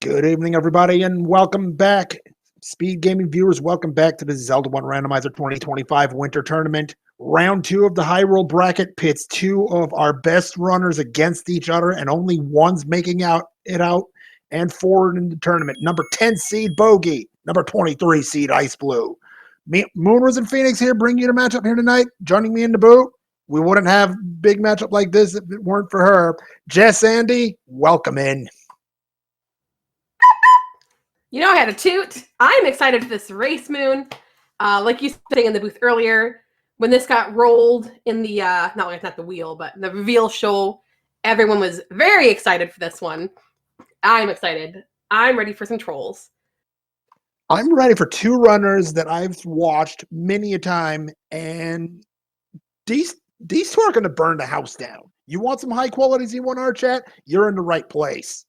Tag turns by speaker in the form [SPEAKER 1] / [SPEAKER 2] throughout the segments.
[SPEAKER 1] Good evening, everybody, and welcome back. Speed Gaming viewers, welcome back to the Zelda 1 Randomizer 2025 Winter Tournament. Round 2 of the High Roll Bracket pits two of our best runners against each other, and only one's making it out and forward in the tournament. Number 10 seed Bogie, number 23 seed Iceblue. Mooners and Phoenix here, bring you the matchup here tonight. Joining me in the booth, we wouldn't have big matchup like this if it weren't for her. Jess Andy, welcome in.
[SPEAKER 2] You know, I had a toot. I'm excited for this race, Moon. Like you said in the booth earlier, when this got rolled in the, not the wheel, but the reveal show, everyone was very excited for this one. I'm excited. I'm ready for some trolls.
[SPEAKER 1] I'm ready for two runners that I've watched many a time, and these two are going to burn the house down. You want some high-quality Z1R chat? You're in the right place.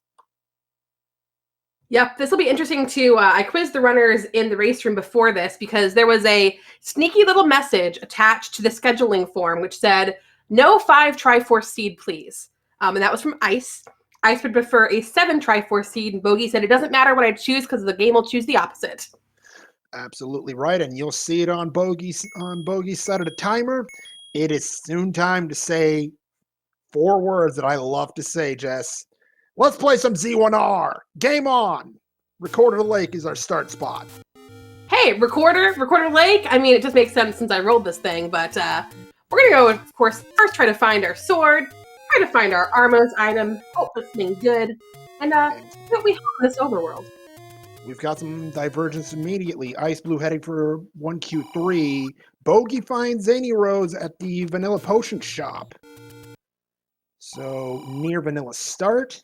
[SPEAKER 2] Yep, this will be interesting too. I quizzed the runners in the race room before this because there was a sneaky little message attached to the scheduling form which said, no 5 Triforce seed, please. And that was from Ice. Ice would prefer a 7 Triforce seed, and Bogie said it doesn't matter what I choose because the game will choose the opposite.
[SPEAKER 1] Absolutely right, and you'll see it on Bogie's side of the timer. It is soon time to say 4 words that I love to say, Jess. Let's play some Z1R. Game on. Recorder Lake is our start spot.
[SPEAKER 2] Hey, Recorder Lake. I mean, it just makes sense since I rolled this thing, but we're going to go, of course, first try to find our sword, try to find our Armos item, hope it's something good, and see what we have in this overworld.
[SPEAKER 1] We've got some divergence immediately. Iceblue heading for 1Q3. Bogie finds Zany Rose at the Vanilla Potion Shop. So, near Vanilla Start.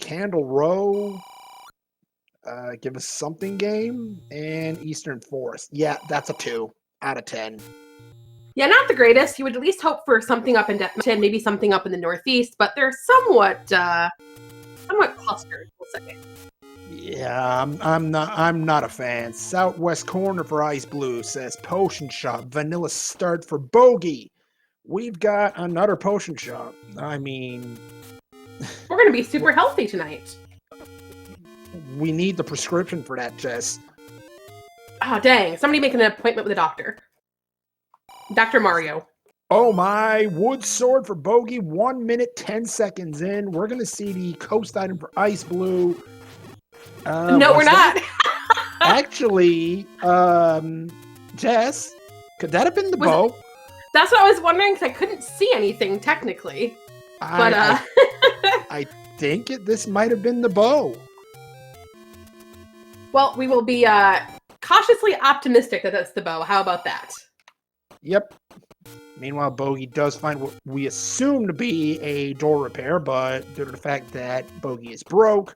[SPEAKER 1] Candle Row, Give Us Something game, and Eastern Forest. Yeah, that's a 2 out of 10.
[SPEAKER 2] Yeah, not the greatest. You would at least hope for something up in Death Mountain, maybe something up in the Northeast, but they're somewhat clustered, we'll say.
[SPEAKER 1] Yeah, I'm not a fan. Southwest corner for Iceblue says Potion Shop. Vanilla Start for Bogie. We've got another Potion Shop. I mean,
[SPEAKER 2] we're going to be super healthy tonight.
[SPEAKER 1] We need the prescription for that, Jess.
[SPEAKER 2] Oh, dang. Somebody make an appointment with a doctor. Dr. Mario.
[SPEAKER 1] Oh, my. Wood sword for Bogie. 1 minute, 10 seconds in. We're going to see the coast item for Iceblue.
[SPEAKER 2] No, we're not.
[SPEAKER 1] Actually, Jess, could that have been the bow?
[SPEAKER 2] That's what I was wondering, because I couldn't see anything, technically.
[SPEAKER 1] I think this might have been the bow.
[SPEAKER 2] Well, we will be cautiously optimistic that that's the bow. How about that?
[SPEAKER 1] Yep. Meanwhile, Bogie does find what we assume to be a door repair, but due to the fact that Bogie is broke,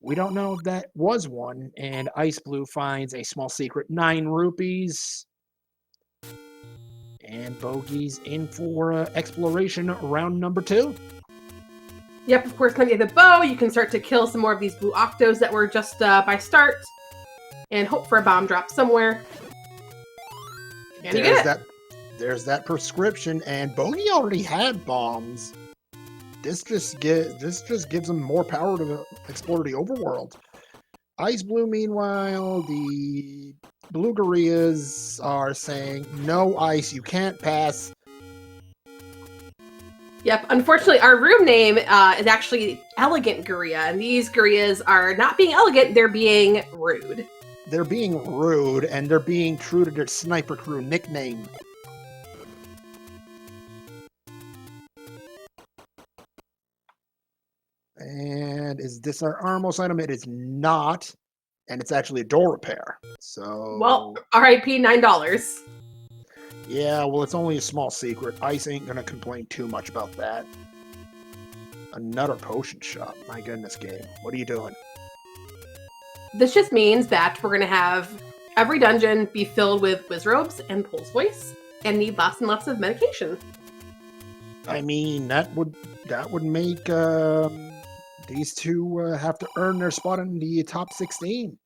[SPEAKER 1] we don't know if that was one. And Iceblue finds a small secret, 9 rupees. And Bogie's in for exploration round number 2.
[SPEAKER 2] Yep, of course, when you get the bow, you can start to kill some more of these blue octos that were just by start. And hope for a bomb drop somewhere. And you get it.
[SPEAKER 1] There's that prescription, and Bogie already had bombs. This just gives him more power to explore the overworld. Iceblue, meanwhile, the Blue Gorillas are saying, no ice, you can't pass.
[SPEAKER 2] Yep, unfortunately, our room name is actually Elegant Gorilla, and these gorillas are not being elegant, they're being rude.
[SPEAKER 1] They're being rude, and they're being true to their Sniper Crew nickname. And is this our Armos item? It is not. And it's actually a door repair. So,
[SPEAKER 2] well, RIP $9.
[SPEAKER 1] Yeah, well, it's only a small secret. Ice ain't gonna complain too much about that. Another potion shop. My goodness, game. What are you doing?
[SPEAKER 2] This just means that we're gonna have every dungeon be filled with Wizrobes and Pulse Voice, and need lots and lots of medication.
[SPEAKER 1] I mean, that would make these two have to earn their spot in the top 16.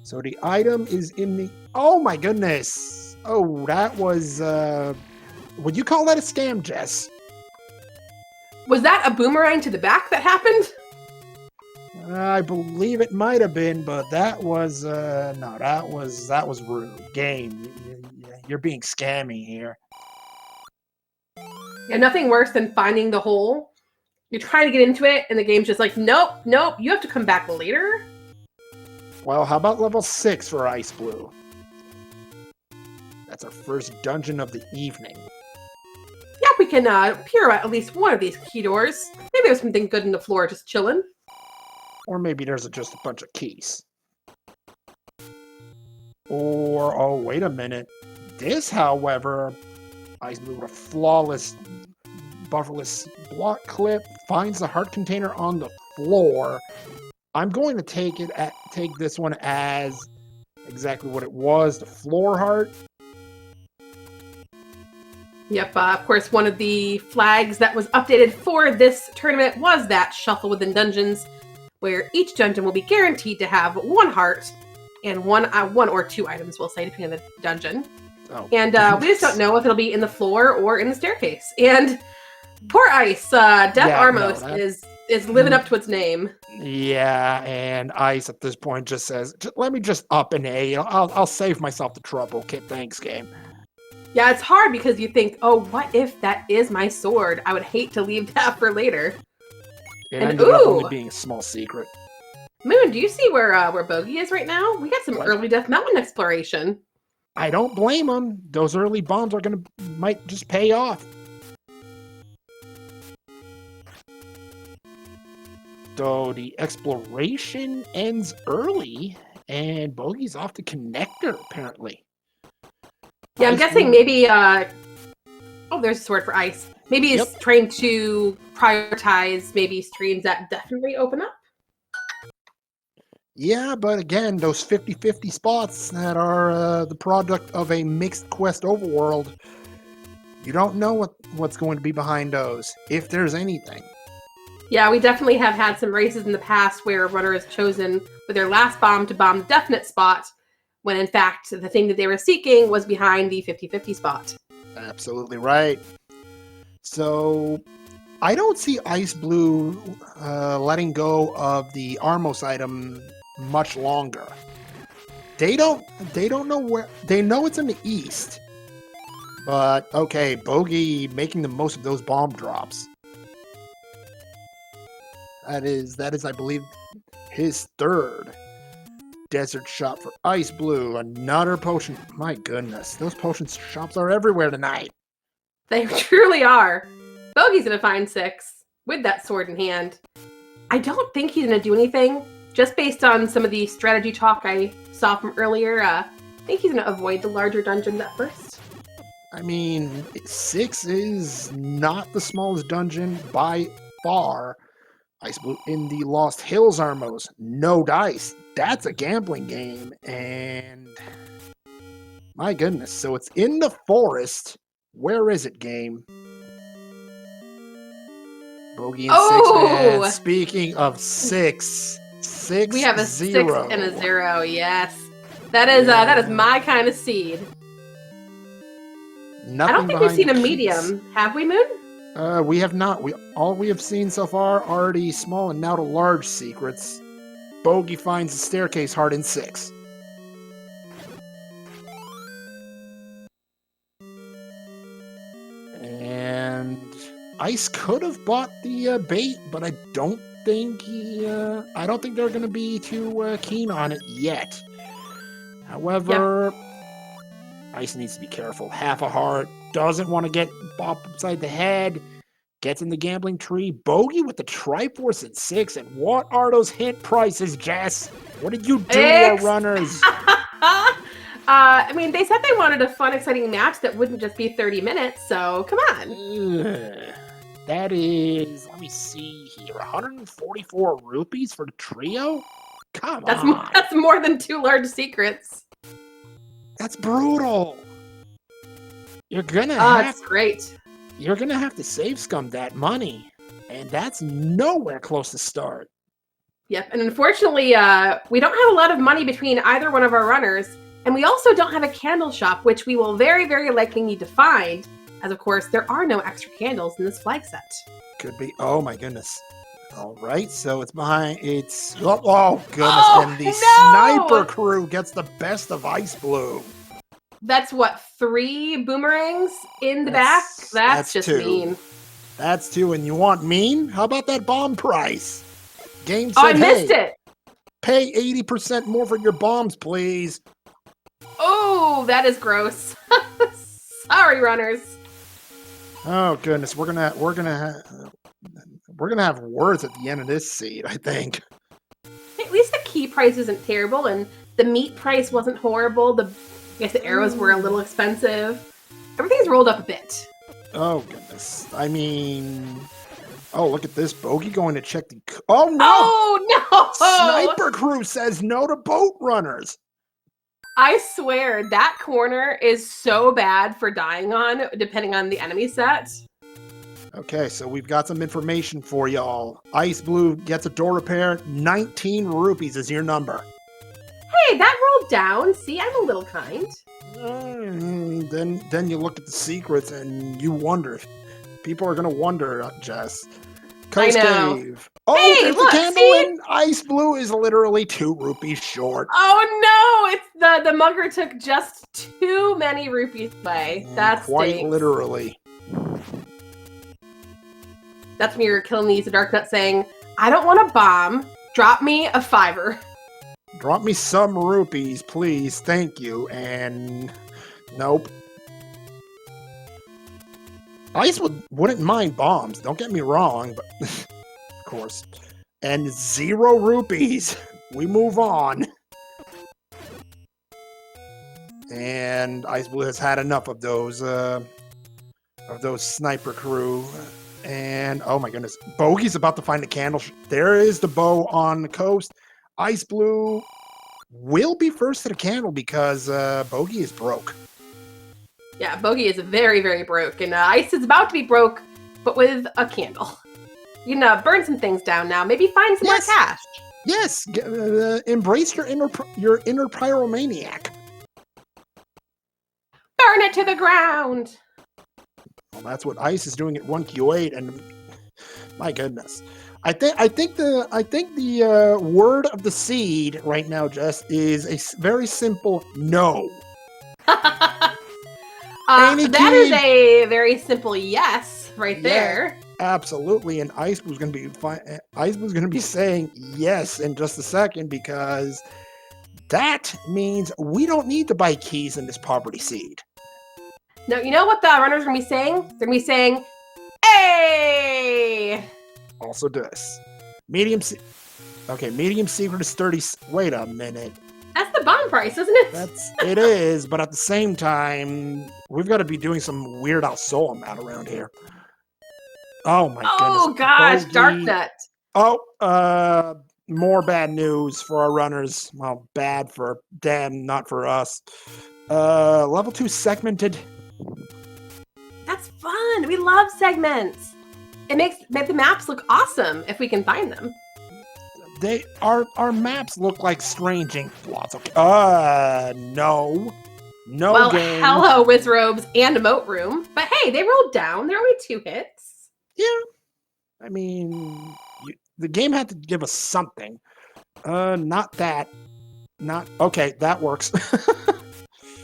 [SPEAKER 1] So the item is in the... Oh my goodness! Oh, that was... would you call that a scam, Jess?
[SPEAKER 2] Was that a boomerang to the back that happened?
[SPEAKER 1] I believe it might have been, but that was no, that was rude. Game, you're being scammy here.
[SPEAKER 2] Yeah, nothing worse than finding the hole. You're trying to get into it, and the game's just like, nope, nope, you have to come back later.
[SPEAKER 1] Well, how about level 6 for Iceblue? That's our first dungeon of the evening.
[SPEAKER 2] Yeah, we can pirouette at least one of these key doors. Maybe there's something good in the floor just chilling.
[SPEAKER 1] Or maybe there's just a bunch of keys. Or, oh, wait a minute. This, however, Iceblue with a flawless, bufferless block clip, finds the heart container on the floor. I'm going to take this one as exactly what it was, the floor heart.
[SPEAKER 2] Yep, of course, one of the flags that was updated for this tournament was that Shuffle Within Dungeons, where each dungeon will be guaranteed to have one heart and one or two items, we'll say, depending on the dungeon.
[SPEAKER 1] Oh.
[SPEAKER 2] And we just don't know if it'll be in the floor or in the staircase. And poor Ice, Death Armos is living up to its name.
[SPEAKER 1] Yeah, and Ice at this point just says, let me just up an A. I'll save myself the trouble. Okay, thanks, game.
[SPEAKER 2] Yeah, it's hard because you think, oh, what if that is my sword? I would hate to leave that for later.
[SPEAKER 1] It ended up only being a small secret.
[SPEAKER 2] Moon, do you see where Bogie is right now? We got some early Death Mountain exploration.
[SPEAKER 1] I don't blame him. Those early bombs might just pay off. So the exploration ends early, and Bogie's off the connector, apparently.
[SPEAKER 2] Yeah, I'm guessing maybe, there's a sword for Ice. Maybe he's trying to prioritize maybe streams that definitely open up.
[SPEAKER 1] Yeah, but again, those 50-50 spots that are the product of a mixed quest overworld, you don't know what's going to be behind those, if there's anything.
[SPEAKER 2] Yeah, we definitely have had some races in the past where a runner has chosen with their last bomb to bomb the definite spot, when in fact the thing that they were seeking was behind the 50-50 spot.
[SPEAKER 1] Absolutely right. So I don't see Iceblue letting go of the Armos item much longer. They don't know where. They know it's in the east. But okay, Bogie making the most of those bomb drops. That is, I believe, his third desert shop for Iceblue. Another potion. My goodness, those potion shops are everywhere tonight.
[SPEAKER 2] They truly are. Bogie's gonna find 6 with that sword in hand. I don't think he's gonna do anything, just based on some of the strategy talk I saw from earlier. I think he's gonna avoid the larger dungeons at first.
[SPEAKER 1] I mean, 6 is not the smallest dungeon by far. Iceblue in the Lost Hills Armos, no dice. That's a gambling game, and my goodness. So it's in the forest. Where is it, game? Bogie and 6, man. Speaking of 6,
[SPEAKER 2] we have a
[SPEAKER 1] 0.
[SPEAKER 2] 6 and a 0. Yes, that is my kind of seed.
[SPEAKER 1] Nothing.
[SPEAKER 2] I don't think we've seen a medium, have we, Moon?
[SPEAKER 1] We have not. All we have seen so far are the small and now the large secrets. Bogie finds the staircase heart in 6. And Ice could have bought the bait, but I don't think they're going to be too keen on it yet. However, Ice needs to be careful. Half a heart, doesn't want to get bopped upside the head, gets in the gambling tree. Bogie with the Triforce at 6. And what are those hint prices, Jess? What did you do to our runners?
[SPEAKER 2] I mean, they said they wanted a fun, exciting match that wouldn't just be 30 minutes, so come on.
[SPEAKER 1] That is, let me see here, 144 rupees for the trio? Come on.
[SPEAKER 2] That's more than 2 large secrets.
[SPEAKER 1] That's brutal. You're gonna
[SPEAKER 2] that's great.
[SPEAKER 1] You're gonna have to save scum that money, and that's nowhere close to start.
[SPEAKER 2] Yep, and unfortunately, we don't have a lot of money between either one of our runners, and we also don't have a candle shop, which we will very, very likely need to find as of course there are no extra candles in this flag set.
[SPEAKER 1] Could be. Oh my goodness. All right, so it's behind. It's oh goodness,
[SPEAKER 2] Oh,
[SPEAKER 1] and the
[SPEAKER 2] no!
[SPEAKER 1] sniper crew gets the best of Iceblue.
[SPEAKER 2] That's what, 3 boomerangs in the back? That's just
[SPEAKER 1] 2.
[SPEAKER 2] mean.
[SPEAKER 1] That's 2, and you want mean? How about that bomb price? Game said,
[SPEAKER 2] Oh, I missed it.
[SPEAKER 1] Pay 80% more for your bombs, please.
[SPEAKER 2] Oh, that is gross. Sorry, runners.
[SPEAKER 1] Oh goodness, we're gonna have words at the end of this seed, I think.
[SPEAKER 2] At least the key price isn't terrible, and the meat price wasn't horrible. I guess the arrows were a little expensive. Everything's rolled up a bit.
[SPEAKER 1] Oh goodness, I mean, oh look at this, Bogie going to check the. Oh no!
[SPEAKER 2] Oh no!
[SPEAKER 1] Sniper crew says no to boat runners.
[SPEAKER 2] I swear that corner is so bad for dying on, depending on the enemy set.
[SPEAKER 1] Okay, so we've got some information for y'all. Iceblue gets a door repair. 19 rupees is your number.
[SPEAKER 2] Hey, that rolled down. See, I'm a little kind.
[SPEAKER 1] Then you look at the secrets and you wonder. People are gonna wonder, Jess. Coast Cave. Oh,
[SPEAKER 2] hey,
[SPEAKER 1] there's
[SPEAKER 2] look,
[SPEAKER 1] the candle
[SPEAKER 2] see?
[SPEAKER 1] in. Iceblue is literally 2 rupees short.
[SPEAKER 2] Oh no! It's the mugger took just too many rupees away. That's
[SPEAKER 1] quite literally.
[SPEAKER 2] That's when you're killing these dark nut saying, "I don't want a bomb. Drop me a 5.
[SPEAKER 1] Drop me some rupees, please. Thank you. And nope. Ice wouldn't mind bombs. Don't get me wrong, but of course. And 0 rupees. We move on. And Iceblue has had enough of those sniper crew. And oh my goodness, Bogey's about to find a candle. There is the bow on the coast. Iceblue will be first to the candle because Bogie is broke.
[SPEAKER 2] Yeah, Bogie is very, very broke, and Ice is about to be broke, but with a candle. You can burn some things down now. Maybe find some more cash.
[SPEAKER 1] Yes, embrace your inner pyromaniac.
[SPEAKER 2] Burn it to the ground.
[SPEAKER 1] Well, that's what Ice is doing at 1Q8, and my goodness, I think the word of the seed right now, Jess, is a very simple no.
[SPEAKER 2] That is a very simple yes right there.
[SPEAKER 1] Absolutely, and Iceblue is going to be fine. Iceblue is going to be saying yes in just a second because that means we don't need to buy keys in this poverty seed.
[SPEAKER 2] No, you know what the runners are going to be saying? They're going to be saying, "Hey!"
[SPEAKER 1] Also this. Medium secret is 30. Wait a minute.
[SPEAKER 2] That's the bomb price, isn't it?
[SPEAKER 1] It is, but at the same time, we've got to be doing some Weird Al Soul amount around here. Oh my goodness.
[SPEAKER 2] Oh gosh,
[SPEAKER 1] Bogie.
[SPEAKER 2] Darknut.
[SPEAKER 1] Oh, more bad news for our runners. Well, bad for them, not for us. Level 2 segmented.
[SPEAKER 2] That's fun. We love segments. It makes the maps look awesome if we can find them.
[SPEAKER 1] Our maps look like strange ink blots. Okay. No.
[SPEAKER 2] Well,
[SPEAKER 1] game.
[SPEAKER 2] hello, Wizrobes and Emote Room. But hey, they rolled down. They're only 2 hits.
[SPEAKER 1] Yeah. I mean, the game had to give us something. Not that. Okay, that works.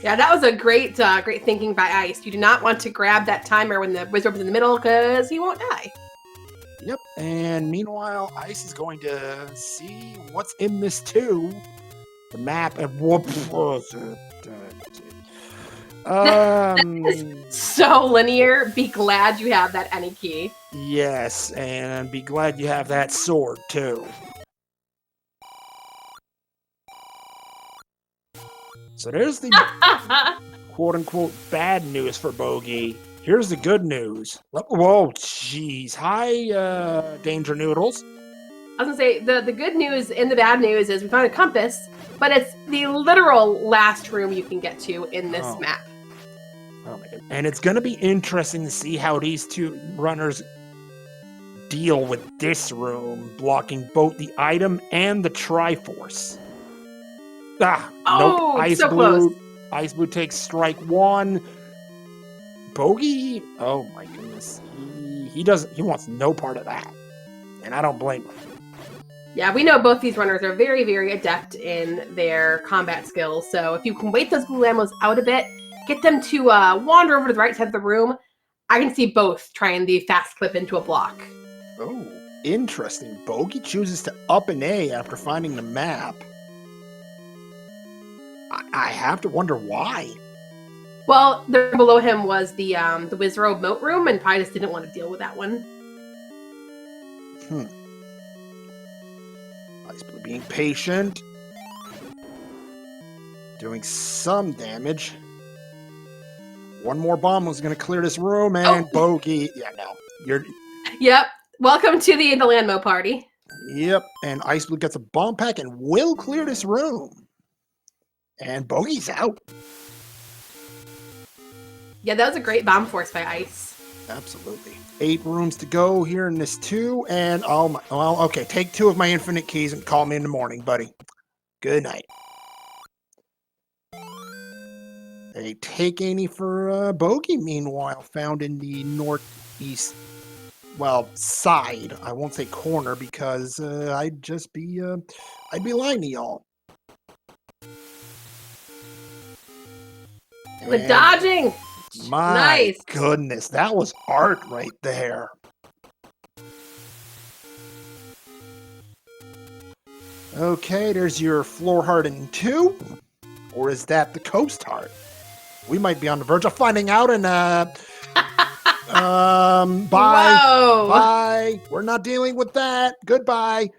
[SPEAKER 2] Yeah, that was a great thinking by Ice. You do not want to grab that timer when the Wizrobe is in the middle because he won't die.
[SPEAKER 1] Yep, and meanwhile, Ice is going to see what's in this too. The map and whoop.
[SPEAKER 2] So linear. Be glad you have that any key.
[SPEAKER 1] Yes, and be glad you have that sword too. So there's the quote-unquote bad news for Bogie. Here's the good news. Whoa, jeez. Hi, Danger Noodles.
[SPEAKER 2] I was gonna say, the good news and the bad news is we found a compass, but it's the literal last room you can get to in this map.
[SPEAKER 1] Oh my god. And it's gonna be interesting to see how these 2 runners deal with this room, blocking both the item and the Triforce. Nope.
[SPEAKER 2] So close.
[SPEAKER 1] Iceblue takes strike 1. Bogie, oh my goodness, he wants no part of that, and I don't blame him.
[SPEAKER 2] Yeah, we know both these runners are very, very adept in their combat skills. So if you can wait those blue ammos out a bit, get them to wander over to the right side of the room, I can see both trying the fast clip into a block.
[SPEAKER 1] Oh, interesting. Bogie chooses to up an A after finding the map. I have to wonder why.
[SPEAKER 2] Well, there below him was the Wizrobe moat room, and probably just didn't want to deal with that one.
[SPEAKER 1] Iceblue being patient. Doing some damage. One more bomb was going to clear this room, and Bogie... Yeah, no.
[SPEAKER 2] Yep. Welcome to the Landmo party.
[SPEAKER 1] Yep, and Iceblue gets a bomb pack and will clear this room. And Bogie's out.
[SPEAKER 2] Yeah, that was a great bomb force by Ice.
[SPEAKER 1] Absolutely. 8 rooms to go here in this 2, and okay, take 2 of my infinite keys and call me in the morning, buddy. Good night. A take any for Bogie, meanwhile, found in the northeast, well, side. I won't say corner because I'd be lying to y'all.
[SPEAKER 2] With dodging.
[SPEAKER 1] My goodness, that was art right there. Okay, there's your floor heart in 2. Or is that the coast heart? We might be on the verge of finding out in bye.
[SPEAKER 2] Whoa.
[SPEAKER 1] Bye. We're not dealing with that. Goodbye.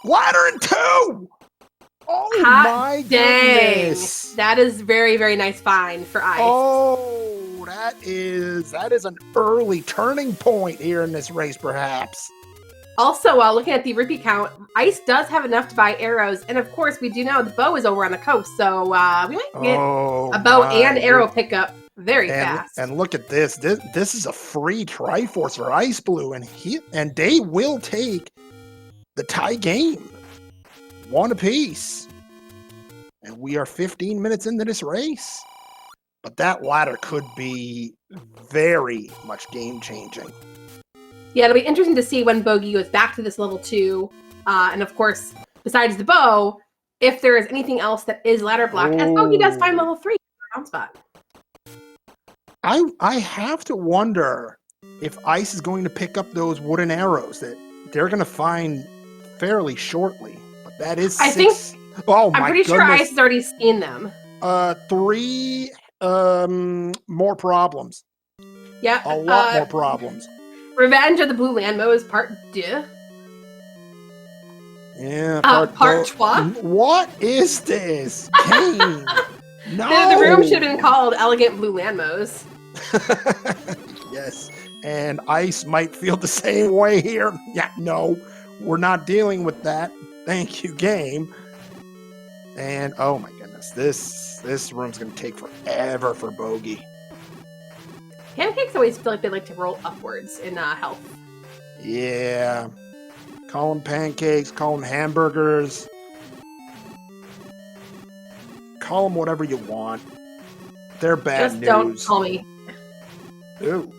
[SPEAKER 1] Ladder in 2. Oh my goodness.
[SPEAKER 2] That is very, very nice find for Ice.
[SPEAKER 1] Oh, that is an early turning point here in this race, perhaps.
[SPEAKER 2] Also, looking at the rupee count, Ice does have enough to buy arrows, and of course, we do know the bow is over on the coast, so we might get a bow and arrow pickup very fast.
[SPEAKER 1] And look at this. This is a free Triforce for Iceblue, and they will take the tie game. 1 apiece. And we are 15 minutes into this race. But that ladder could be very much game-changing.
[SPEAKER 2] Yeah, it'll be interesting to see when Bogie goes back to this level 2. And of course, besides the bow, if there is anything else that is ladder block, as Bogie does find level 3 round spot.
[SPEAKER 1] I have to wonder if Ice is going to pick up those wooden arrows that they're going to find fairly shortly. But that is 6. I'm
[SPEAKER 2] pretty sure Ice has already seen them.
[SPEAKER 1] 3 more problems.
[SPEAKER 2] Yeah.
[SPEAKER 1] A lot more problems.
[SPEAKER 2] Revenge of the Blue Landmo is part 2.
[SPEAKER 1] Yeah.
[SPEAKER 2] Part 2.
[SPEAKER 1] What is this? Kane. No.
[SPEAKER 2] The room should have been called Elegant Blue Landmos.
[SPEAKER 1] Yes. And Ice might feel the same way here. Yeah, no. We're not dealing with that. Thank you, game. And oh my goodness, this room's gonna take forever for Bogie.
[SPEAKER 2] Pancakes always feel like they like to roll upwards in health.
[SPEAKER 1] Yeah. Call them pancakes, call them hamburgers. Call them whatever you want. They're bad news.
[SPEAKER 2] Just don't call me.
[SPEAKER 1] Ooh.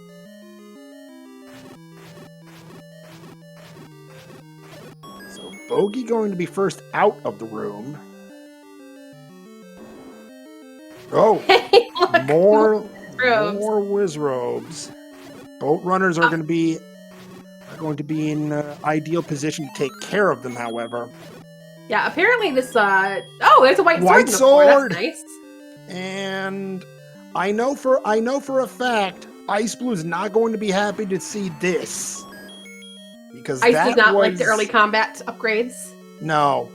[SPEAKER 1] So Bogie going to be first out of the room. Oh, more Wizrobes. Boat runners are going to be in ideal position to take care of them. However,
[SPEAKER 2] yeah. Apparently, this. There's a white sword. That's nice.
[SPEAKER 1] And I know for a fact, Iceblue is not going to be happy to see this because
[SPEAKER 2] Ice does not like the early combat upgrades.
[SPEAKER 1] No.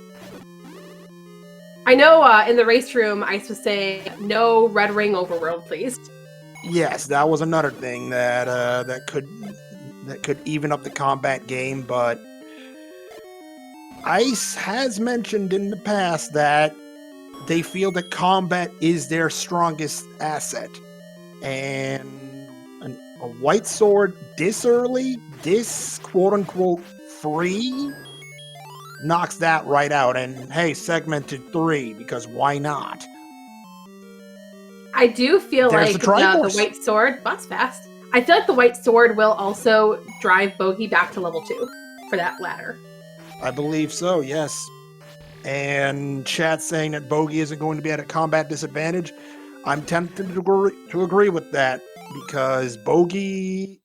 [SPEAKER 2] I know in the race room, Ice was saying, no red ring overworld, please.
[SPEAKER 1] Yes, that was another thing that could even up the combat game, but Ice has mentioned in the past that they feel that combat is their strongest asset. And a white sword this early, this quote-unquote free, knocks that right out. And hey, segmented 3, because why not?
[SPEAKER 2] I do feel
[SPEAKER 1] There's
[SPEAKER 2] like
[SPEAKER 1] the
[SPEAKER 2] the
[SPEAKER 1] Triforce.
[SPEAKER 2] white sword, that's fast. I feel like the white sword will also drive Bogie back to level 2 for that ladder.
[SPEAKER 1] I believe so, yes. And chat saying that Bogie isn't going to be at a combat disadvantage. I'm tempted to agree with that because Bogie,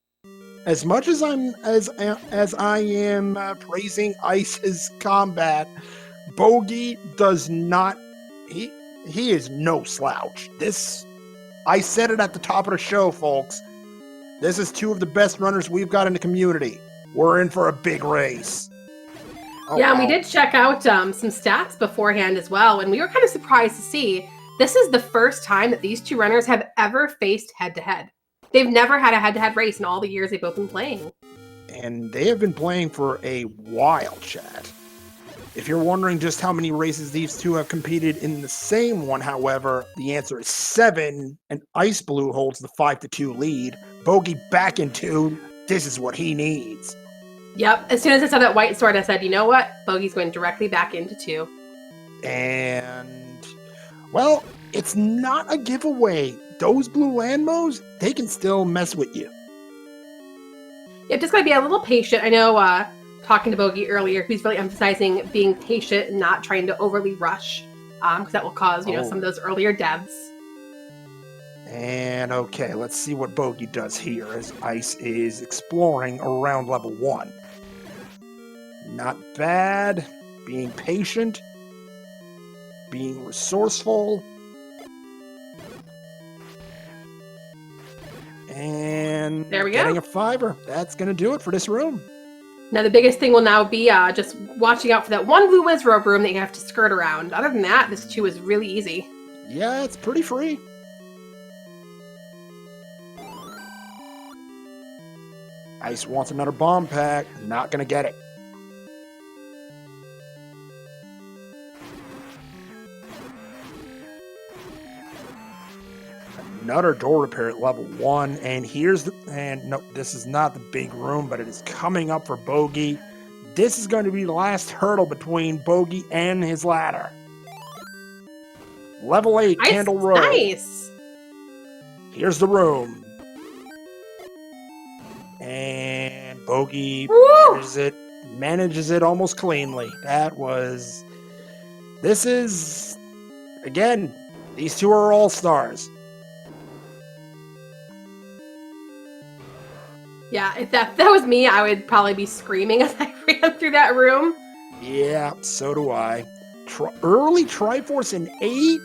[SPEAKER 1] as much as I am praising Ice's combat, Bogie does not. He is no slouch. I said it at the top of the show, folks. This is two of the best runners we've got in the community. We're in for a big race. Oh,
[SPEAKER 2] yeah, and
[SPEAKER 1] wow.
[SPEAKER 2] we did check out some stats beforehand as well, and we were kind of surprised to see this is the first time that these two runners have ever faced head-to-head. They've never had a head-to-head race in all the years they've both been playing.
[SPEAKER 1] And they have been playing for a while, chat. If you're wondering just how many races these two have competed in the same one, however, the answer is 7, and Iceblue holds the 5-2 lead. Bogie back in 2. This is what he needs.
[SPEAKER 2] Yep. As soon as I saw that white sword, I said, you know what? Bogie's going directly back into 2.
[SPEAKER 1] And, well, it's not a giveaway. Those blue landmos, they can still mess with you.
[SPEAKER 2] You've just got to be a little patient. I know talking to Bogie earlier, he's really emphasizing being patient and not trying to overly rush, because that will cause, some of those earlier deaths.
[SPEAKER 1] And okay, let's see what Bogie does here as Ice is exploring around level 1. Not bad. Being patient. Being resourceful. And
[SPEAKER 2] there we
[SPEAKER 1] getting
[SPEAKER 2] go.
[SPEAKER 1] a 5er. That's going to do it for this room.
[SPEAKER 2] Now the biggest thing will now be just watching out for that one blue Wizrobe room that you have to skirt around. Other than that, this 2 is really easy.
[SPEAKER 1] Yeah, it's pretty free. Ice wants another bomb pack. Not going to get it. Another door repair at level 1, and no, this is not the big room, but it is coming up for Bogie. This is going to be the last hurdle between Bogie and his ladder. Level 8,
[SPEAKER 2] nice,
[SPEAKER 1] Candle Row.
[SPEAKER 2] Nice.
[SPEAKER 1] Here's the room. And Bogie manages it almost cleanly. This is, again, these two are all-stars.
[SPEAKER 2] Yeah, if that was me, I would probably be screaming as I ran through that room.
[SPEAKER 1] Yeah, so do I. Early Triforce in 8.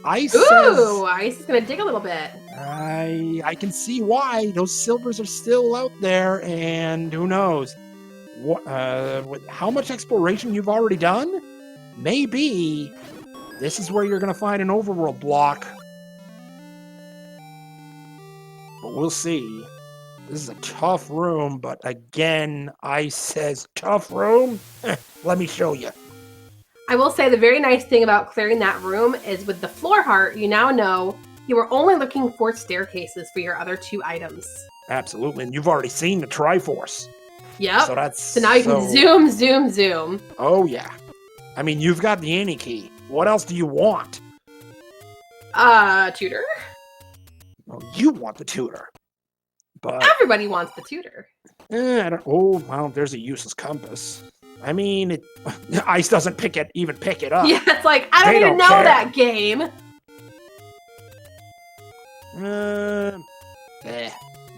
[SPEAKER 1] Ice
[SPEAKER 2] is gonna dig a little bit.
[SPEAKER 1] I can see why. Those silvers are still out there, and who knows? How much exploration you've already done? Maybe this is where you're gonna find an overworld block. But we'll see. This is a tough room, but again, Ice says, tough room? Let me show you.
[SPEAKER 2] I will say the very nice thing about clearing that room is with the floor heart, you now know you were only looking for staircases for your other 2 items.
[SPEAKER 1] Absolutely, and you've already seen the Triforce.
[SPEAKER 2] Yep. So now you can zoom.
[SPEAKER 1] Oh, yeah. I mean, you've got the Annie key. What else do you want?
[SPEAKER 2] Tutor?
[SPEAKER 1] Well, you want the tutor. But
[SPEAKER 2] everybody wants the tutor.
[SPEAKER 1] There's a useless compass. I mean, Ice doesn't even pick it up.
[SPEAKER 2] Yeah, it's like, I don't even know that game.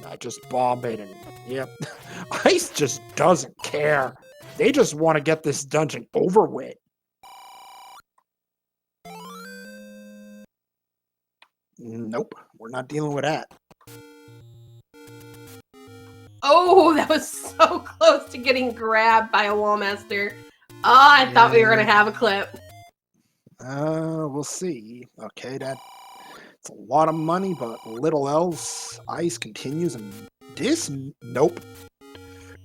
[SPEAKER 1] I just bomb it and, yep. Ice just doesn't care. They just want to get this dungeon over with. Nope, we're not dealing with that.
[SPEAKER 2] Oh, that was so close to getting grabbed by a Wallmaster. Oh, I thought we were going to have a clip.
[SPEAKER 1] We'll see. Okay, it's a lot of money, but little else. Ice continues, and nope.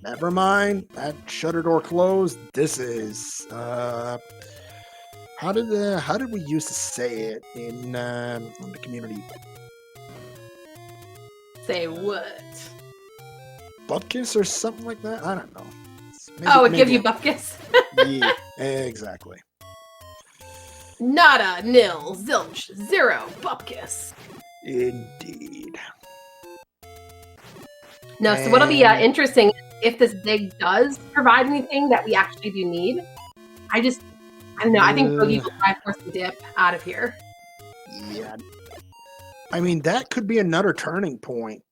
[SPEAKER 1] Never mind. That shutter door closed. This is, how did we used to say it in the community?
[SPEAKER 2] Say what?
[SPEAKER 1] Bupkis or something like that? I don't know.
[SPEAKER 2] It gives you bupkis?
[SPEAKER 1] Yeah, exactly.
[SPEAKER 2] nada, nil, zilch, zero, bupkis.
[SPEAKER 1] Indeed.
[SPEAKER 2] No, so what'll be
[SPEAKER 1] And-
[SPEAKER 2] interesting if this dig does provide anything that we actually do need. I don't know. I think Bogie will try force the dip out of here.
[SPEAKER 1] Yeah. I mean, that could be another turning point.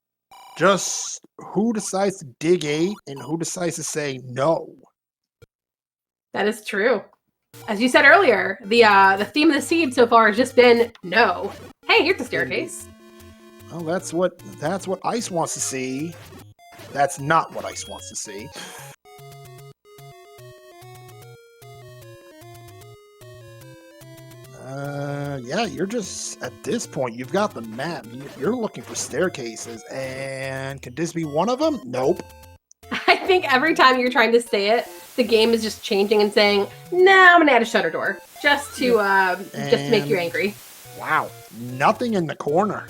[SPEAKER 1] Just who decides to dig 8 and who decides to say no.
[SPEAKER 2] That is true. As you said earlier, the theme of the seed so far has just been no. Hey, here's the staircase.
[SPEAKER 1] Well, that's what Ice wants to see. That's not what Ice wants to see. Yeah, you're just, at this point, you've got the map. You're looking for staircases, and could this be one of them? Nope.
[SPEAKER 2] I think every time you're trying to say it, the game is just changing and saying, "Nah, I'm gonna add a shutter door just to make you angry."
[SPEAKER 1] Wow, nothing in the corner.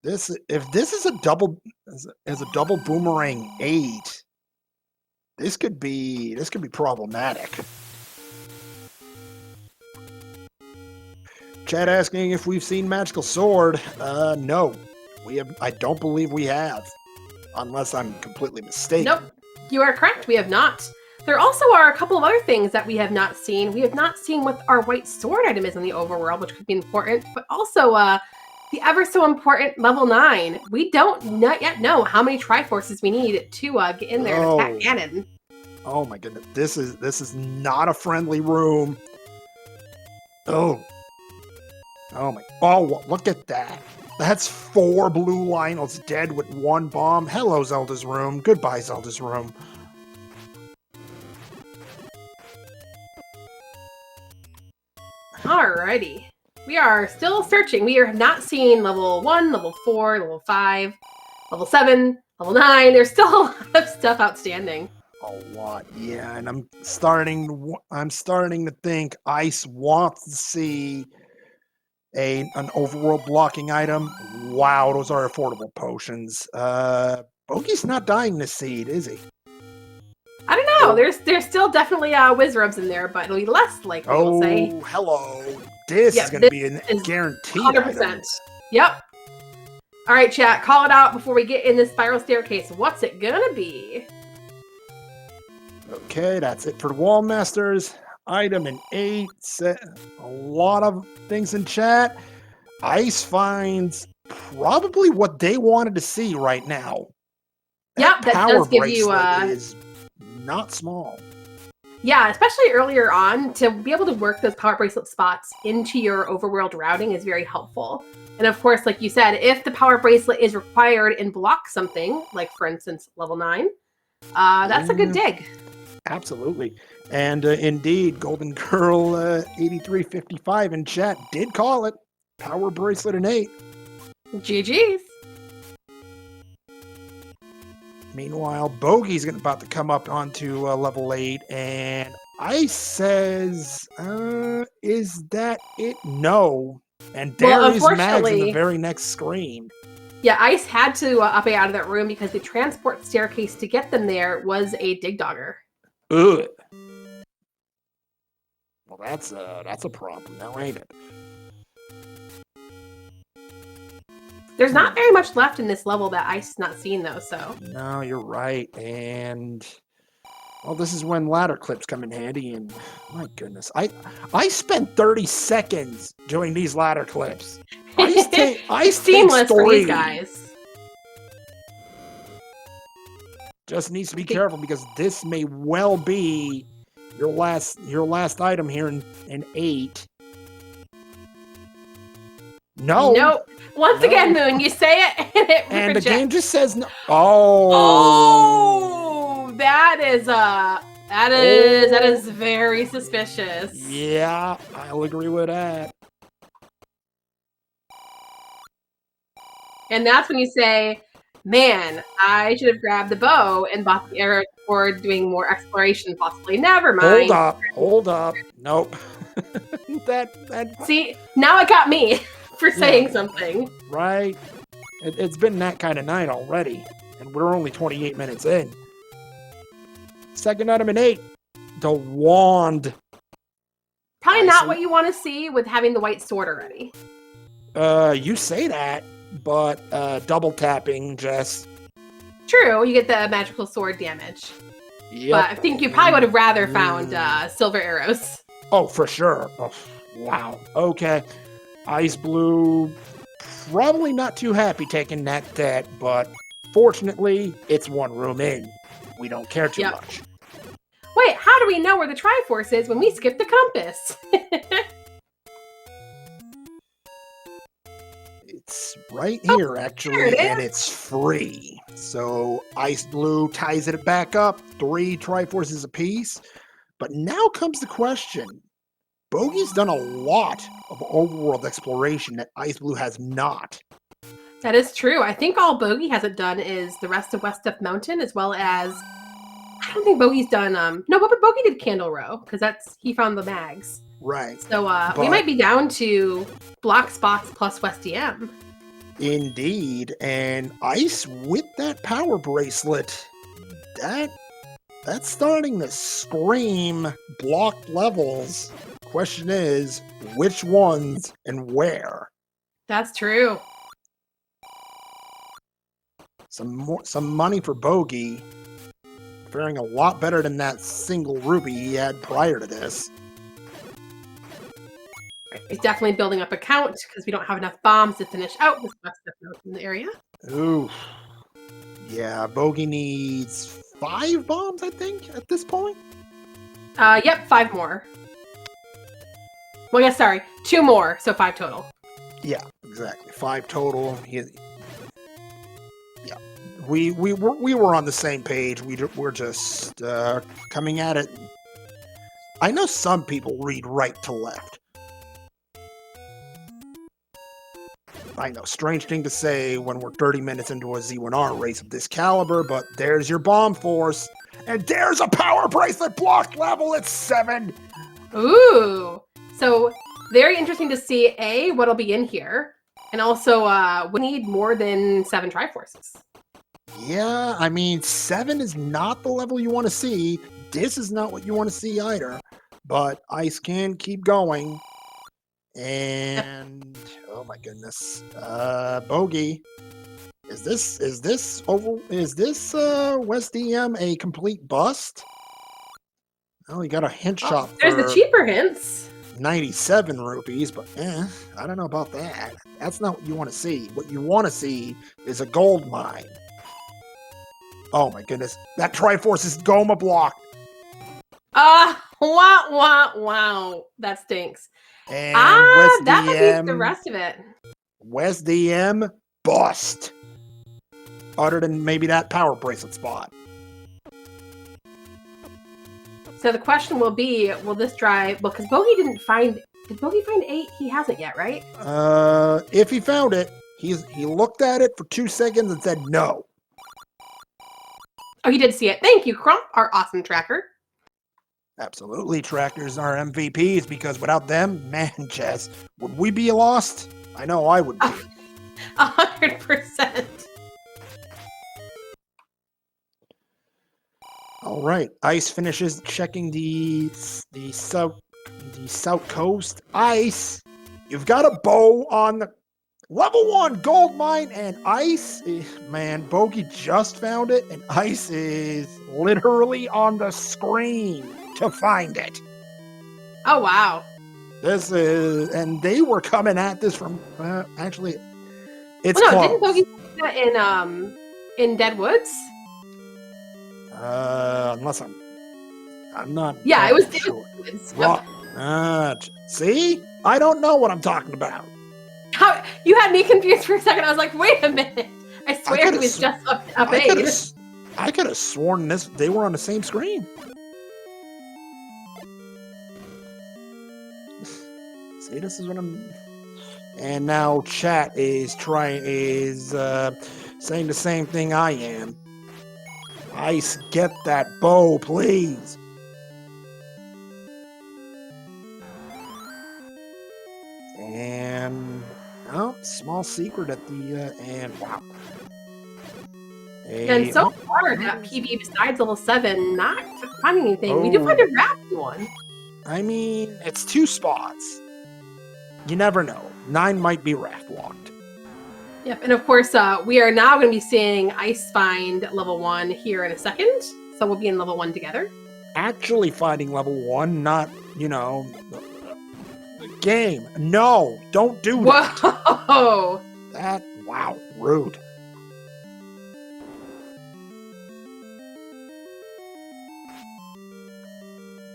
[SPEAKER 1] If this is a double boomerang 8, this could be problematic. Chat asking if we've seen Magical Sword. No, we have. I don't believe we have, unless I'm completely mistaken.
[SPEAKER 2] Nope, you are correct. We have not. There also are a couple of other things that we have not seen. We have not seen what our white sword item is in the overworld, which could be important, but also the ever so important level 9. We don't not yet know how many Triforces we need to get in there and attack Ganon.
[SPEAKER 1] Oh my goodness, this is not a friendly room. Oh, look at that. That's 4 blue Lionels dead with 1 bomb. Hello, Zelda's room. Goodbye, Zelda's room.
[SPEAKER 2] Alrighty. We are still searching. We are not seeing level 1, level 4, level 5, level 7, level 9. There's still a lot of stuff outstanding.
[SPEAKER 1] A lot, yeah. And I'm starting to think Ice wants to see an overworld blocking item. Wow, those are affordable potions. Bogey's not dying this seed, is he?
[SPEAKER 2] I don't know. There's still definitely Wizrubs in there, but it'll be less likely, we'll say.
[SPEAKER 1] Oh, hello. This is going to be a guaranteed
[SPEAKER 2] 100%.
[SPEAKER 1] item.
[SPEAKER 2] Yep. All right, chat. Call it out before we get in this spiral staircase. What's it gonna be?
[SPEAKER 1] Okay, that's it for the Wall Masters. Item in 8. A lot of things in chat. Ice finds probably what they wanted to see right now.
[SPEAKER 2] Yep, that does give you
[SPEAKER 1] is not small.
[SPEAKER 2] Yeah, especially earlier on, to be able to work those power bracelet spots into your overworld routing is very helpful. And of course, like you said, if the power bracelet is required and blocks something, like for instance, level 9, that's a good dig.
[SPEAKER 1] Absolutely. And indeed, Golden Girl 8355 in chat did call it. Power bracelet in 8.
[SPEAKER 2] GG's.
[SPEAKER 1] Meanwhile, Bogey's about to come up onto level 8, and Ice says, is that it? No. And there is Mags in the very next screen.
[SPEAKER 2] Yeah, Ice had to up out of that room because the transport staircase to get them there was a dig dogger.
[SPEAKER 1] Ugh. Well, that's a problem now, ain't it?
[SPEAKER 2] There's not very much left in this level that Ice has not seen, though, so...
[SPEAKER 1] No, you're right, and... Well, this is when ladder clips come in handy, and... My goodness, I spent 30 seconds doing these ladder clips. Ice
[SPEAKER 2] seamless for these guys.
[SPEAKER 1] Just needs to be careful, because this may well be your last item here in 8. No.
[SPEAKER 2] Nope. Once again, Moon, you say it and it
[SPEAKER 1] and
[SPEAKER 2] rejects.
[SPEAKER 1] the game just says no. Oh.
[SPEAKER 2] That is very suspicious.
[SPEAKER 1] Yeah, I'll agree with that.
[SPEAKER 2] And that's when you say, man, I should have grabbed the bow and bought the arrow for doing more exploration, possibly. Never mind.
[SPEAKER 1] Hold up. Nope. that
[SPEAKER 2] See, now it got me for saying something.
[SPEAKER 1] Right. It's been that kind of night already, and we're only 28 minutes in. Second item in 8, the wand.
[SPEAKER 2] Probably
[SPEAKER 1] I
[SPEAKER 2] not
[SPEAKER 1] see.
[SPEAKER 2] what you want to see with having the white sword already.
[SPEAKER 1] You say that, but double tapping just.
[SPEAKER 2] True, you get the magical sword damage.
[SPEAKER 1] Yep.
[SPEAKER 2] But I think you probably would have rather found silver arrows.
[SPEAKER 1] Oh, for sure. Oh, wow. Okay. Iceblue, probably not too happy taking that debt, but fortunately, it's one room in. We don't care too much.
[SPEAKER 2] Wait, how do we know where the Triforce is when we skip the compass?
[SPEAKER 1] It's right here, actually,
[SPEAKER 2] it
[SPEAKER 1] and it's free. So Iceblue ties it back up, 3 Triforces apiece. But now comes the question. Bogey's done a lot of overworld exploration that Iceblue has not.
[SPEAKER 2] That is true. I think all Bogie hasn't done is the rest of West Step Mountain, as well as I don't think Bogey's done no, but Bogie did Candle Row, because he found the mags.
[SPEAKER 1] Right.
[SPEAKER 2] So we might be down to block spots plus West DM.
[SPEAKER 1] Indeed. And Ice with that power bracelet, that's starting to scream blocked levels. Question is, which ones and where?
[SPEAKER 2] That's true.
[SPEAKER 1] Some money for Bogie. Faring a lot better than that single ruby he had prior to this.
[SPEAKER 2] He's definitely building up a count because we don't have enough bombs to finish out this West Step Mountain area.
[SPEAKER 1] Ooh. Yeah, Bogie needs 5 bombs, I think, at this point.
[SPEAKER 2] Yep, 5 more. Well, yeah, sorry, 2 more, so 5 total.
[SPEAKER 1] Yeah, exactly. 5 total. We were on the same page. We're just coming at it. I know some people read right to left. I know, strange thing to say when we're 30 minutes into a Z1R race of this caliber, but there's your bomb force, and there's a power bracelet block level at 7.
[SPEAKER 2] Ooh, so very interesting to see what'll be in here, and also we need more than 7 Triforces.
[SPEAKER 1] Yeah, I mean, 7 is not the level you want to see. This is not what you want to see either. But Ice can keep going. And oh my goodness, Bogie, is this West DM a complete bust? Oh, he got a hint shop.
[SPEAKER 2] There's the cheaper hints.
[SPEAKER 1] 97 rupees, but I don't know about that. That's not what you want to see. What you want to see is a gold mine. Oh my goodness, that Triforce is Goma block.
[SPEAKER 2] Wow. That stinks.
[SPEAKER 1] And West
[SPEAKER 2] that
[SPEAKER 1] DM,
[SPEAKER 2] might be the rest of it.
[SPEAKER 1] West DM, bust. Other than maybe that power bracelet spot.
[SPEAKER 2] So the question will be, will this drive... Well, because Bogie didn't find... Did Bogie find 8? He hasn't yet, right?
[SPEAKER 1] If he found it, he looked at it for 2 seconds and said no.
[SPEAKER 2] Oh, he did see it. Thank you, Crump, our awesome tracker.
[SPEAKER 1] Absolutely, trackers are MVPs because without them, man, Jess, would we be lost? I know I would be.
[SPEAKER 2] 100%.
[SPEAKER 1] All right, Ice finishes checking the south coast. Ice, you've got a bow on the level 1 gold mine, and Ice, man, Bogie just found it, and Ice is literally on the screen to find it.
[SPEAKER 2] Oh, wow.
[SPEAKER 1] This is, and they were coming at this from, actually, it's
[SPEAKER 2] well, no,
[SPEAKER 1] close.
[SPEAKER 2] didn't Bogie do that in Dead Woods?
[SPEAKER 1] Unless I'm not.
[SPEAKER 2] Yeah, it was
[SPEAKER 1] sure.
[SPEAKER 2] Dead Woods.
[SPEAKER 1] See? I don't know what I'm talking about.
[SPEAKER 2] How, you had me confused for a second. I was like, wait a minute. I swear it was just up aid.
[SPEAKER 1] I could have sworn they were on the same screen. See, this is what I'm... And now chat is saying the same thing I am. Ice, get that bow, please. And small secret at the and wow.
[SPEAKER 2] And so far, that PB besides level 7, not finding anything. We do find a wrapped one.
[SPEAKER 1] I mean, it's 2 spots. You never know. 9 might be raft locked.
[SPEAKER 2] Yep, and of course, we are now going to be seeing Ice Find level 1 here in a second. So we'll be in level 1 together.
[SPEAKER 1] Actually finding level 1, not, the game. No, don't do that.
[SPEAKER 2] Whoa!
[SPEAKER 1] Wow, rude.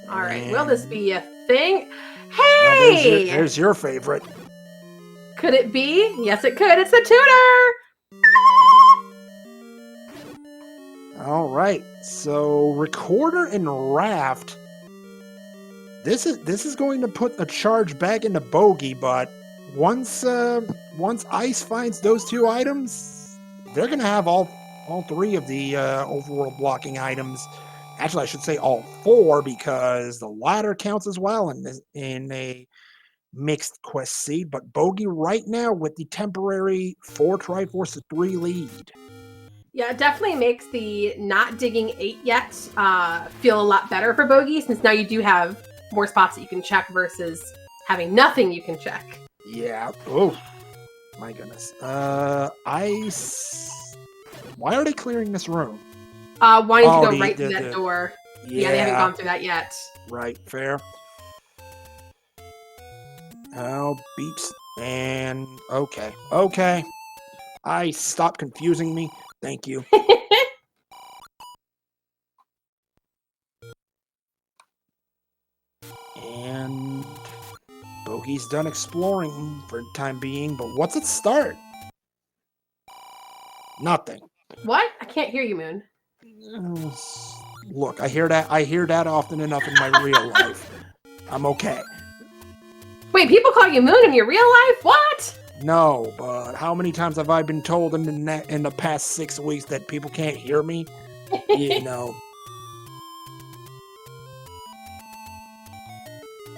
[SPEAKER 2] All right, will this be a thing?
[SPEAKER 1] Well,
[SPEAKER 2] Hey!
[SPEAKER 1] there's your favorite.
[SPEAKER 2] Could it be? Yes, it could. It's the tutor!
[SPEAKER 1] All right, so recorder and raft. This is going to put a charge back into Bogie, but once Ice finds those 2 items, they're gonna have all 3 of the overworld blocking items. Actually, I should say all 4 because the ladder counts as well in a mixed quest seed. But Bogie right now with the temporary 4 Triforce to 3 lead.
[SPEAKER 2] Yeah, it definitely makes the not digging 8 yet feel a lot better for Bogie, since now you do have more spots that you can check versus having nothing you can check.
[SPEAKER 1] Yeah. Oh, my goodness. Ice. Why are they clearing this room?
[SPEAKER 2] Wanting to go right through that door. Yeah, they haven't gone through that yet.
[SPEAKER 1] Right, fair. Oh, beeps. And okay. Ice, stop confusing me. Thank you. And Bogie's done exploring for the time being, but what's its start? Nothing.
[SPEAKER 2] What? I can't hear you, Moon.
[SPEAKER 1] Look, I hear that often enough in my real life. I'm okay.
[SPEAKER 2] Wait, people call you Moon in your real life? What?
[SPEAKER 1] No, but how many times have I been told in the past 6 weeks that people can't hear me? You know.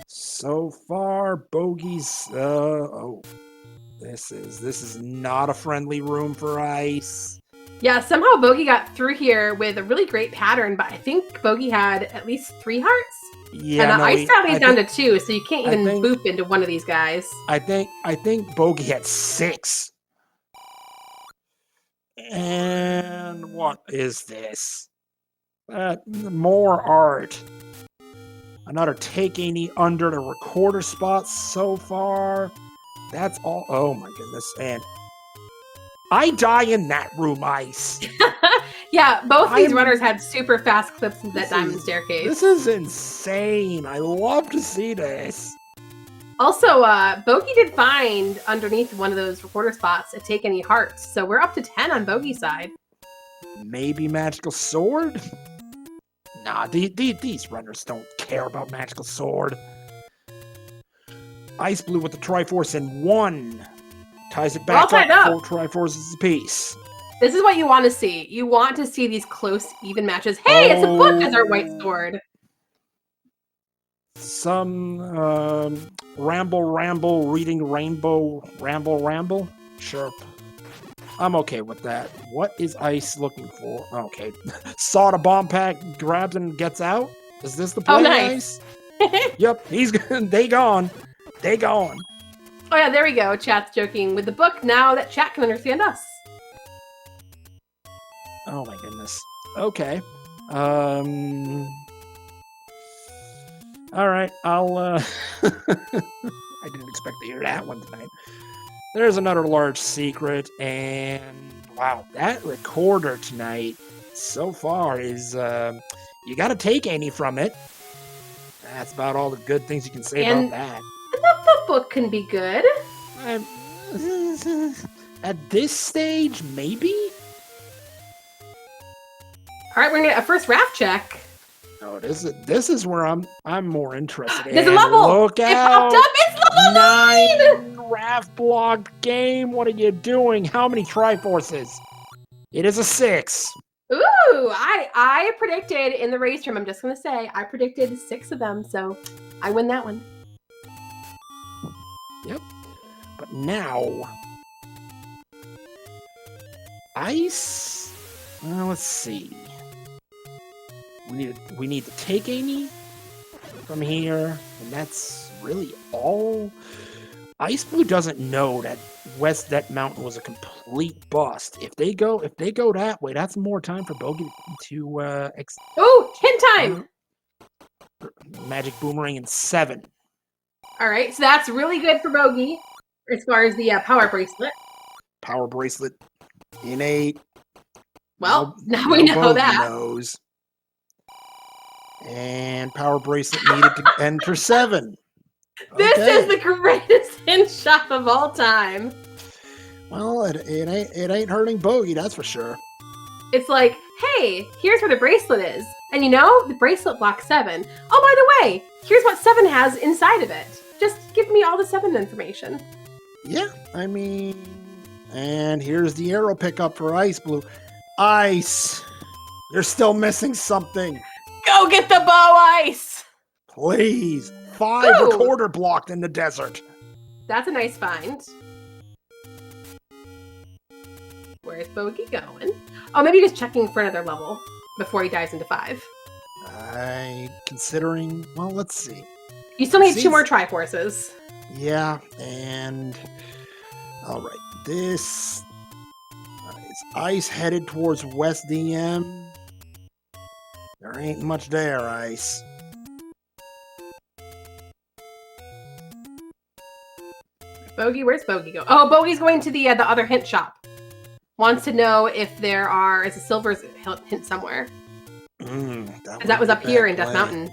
[SPEAKER 1] So far, Bogie's. This is not a friendly room for Ice.
[SPEAKER 2] Yeah, somehow Bogie got through here with a really great pattern, but I think Bogie had at least 3 hearts.
[SPEAKER 1] Yeah,
[SPEAKER 2] and Ice sadly is down to 2, so you can't even boop into one of these guys.
[SPEAKER 1] I think Bogie had 6. And what is this? More art. Another take any under the recorder spot so far. That's all. Oh my goodness. And I die in that room, Ice.
[SPEAKER 2] Yeah, both these runners had super fast clips into that diamond staircase.
[SPEAKER 1] This is insane. I love to see this.
[SPEAKER 2] Also, Bogie did find underneath one of those recorder spots a take any hearts, so we're up to 10 on Bogie's side.
[SPEAKER 1] Maybe magical sword? Nah, these runners don't care about magical sword. Iceblue with the Triforce in 1. Ties it back up. 4 Triforces apiece.
[SPEAKER 2] This is what you want to see. You want to see these close, even matches. Hey, it's a book as our white sword.
[SPEAKER 1] Some ramble, reading rainbow, ramble. Sure. I'm okay with that. What is Ice looking for? Okay. Saw the bomb pack, grabs and gets out. Is this the play,
[SPEAKER 2] nice.
[SPEAKER 1] Ice? Yep, they gone.
[SPEAKER 2] Oh yeah, there we go. Chat's joking with the book now that chat can understand us.
[SPEAKER 1] Oh my goodness. Okay. All right, I'll I didn't expect to hear that one tonight. There's another large secret, and wow, that recorder tonight so far is you gotta take any from it. That's about all the good things you can say about that.
[SPEAKER 2] The book can be good.
[SPEAKER 1] At this stage, maybe?
[SPEAKER 2] All right, we're gonna get a first raft check.
[SPEAKER 1] Oh, this is where I'm more interested in.
[SPEAKER 2] There's a level.
[SPEAKER 1] Look
[SPEAKER 2] it
[SPEAKER 1] out!
[SPEAKER 2] Popped up. It's level
[SPEAKER 1] 9 raft blocked game. What are you doing? How many Triforces? It is a 6.
[SPEAKER 2] Ooh, I predicted in the race room. I'm just gonna say I predicted 6 of them, so I win that one.
[SPEAKER 1] Yep. But now, Ice. Well, let's see. We need to take Amy. from here, and that's really all. Iceblue doesn't know that that mountain was a complete bust. If they go that way, that's more time for Bogie to
[SPEAKER 2] Oh, hint time!
[SPEAKER 1] Magic Boomerang in 7.
[SPEAKER 2] All right, so that's really good for Bogie as far as the power bracelet.
[SPEAKER 1] Power bracelet in 8.
[SPEAKER 2] Well, now we know
[SPEAKER 1] Bogie
[SPEAKER 2] that.
[SPEAKER 1] knows. And power bracelet needed to enter 7.
[SPEAKER 2] This
[SPEAKER 1] Okay.
[SPEAKER 2] is the greatest hint shop of all time.
[SPEAKER 1] Well, it ain't hurting Bogie, that's for sure.
[SPEAKER 2] It's like, hey, here's where the bracelet is. And you know, the bracelet blocks 7. Oh, by the way, here's what 7 has inside of it. Just give me all the 7 information.
[SPEAKER 1] Yeah, I mean, and here's the arrow pickup for Iceblue. Ice, you're still missing something.
[SPEAKER 2] Go get the bow, Ice!
[SPEAKER 1] Please. 5
[SPEAKER 2] Ooh.
[SPEAKER 1] recorder blocked in the desert.
[SPEAKER 2] That's a nice find. Where's Bogie going? Oh, maybe he's checking for another level before he dives into 5.
[SPEAKER 1] Considering, well, let's see.
[SPEAKER 2] You still need 2 more Triforces.
[SPEAKER 1] Yeah, and all right, this is Ice headed towards West DM. There ain't much there, Ice.
[SPEAKER 2] Bogie, where's Bogie go? Oh, Bogie's going to the other hint shop. Wants to know if is a silver's hint somewhere. That was up here in Death Mountain.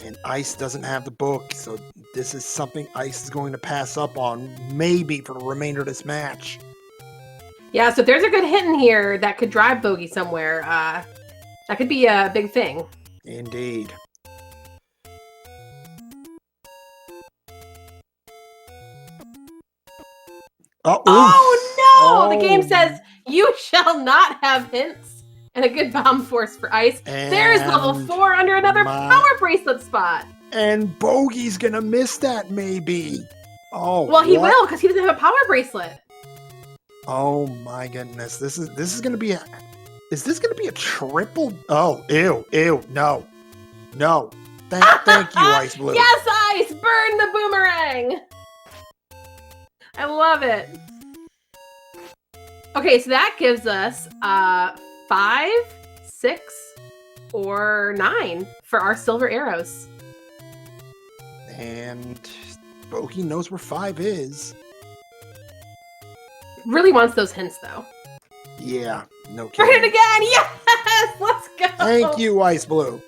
[SPEAKER 1] And Ice doesn't have the book, so this is something Ice is going to pass up on, maybe for the remainder of this match.
[SPEAKER 2] Yeah, so if there's a good hint in here that could drive Bogie somewhere, that could be a big thing.
[SPEAKER 1] Indeed.
[SPEAKER 2] Oh no! The game says you shall not have hints and a good bomb force for Ice.
[SPEAKER 1] And
[SPEAKER 2] there's level 4 under another power bracelet spot.
[SPEAKER 1] And Bogie's gonna miss that, maybe. Oh,
[SPEAKER 2] well, he will because he doesn't have a power bracelet.
[SPEAKER 1] Oh my goodness! This is gonna be a. Is this gonna be a triple? Oh, ew, no. Thank you, Iceblue.
[SPEAKER 2] Yes, Ice, burn the boomerang. I love it. Okay, so that gives us 5, 6, or 9 for our silver arrows.
[SPEAKER 1] And Bogie knows where 5 is.
[SPEAKER 2] Really wants those hints, though.
[SPEAKER 1] Yeah, no kidding.
[SPEAKER 2] Burn it again! Yes! Let's go!
[SPEAKER 1] Thank you, Iceblue.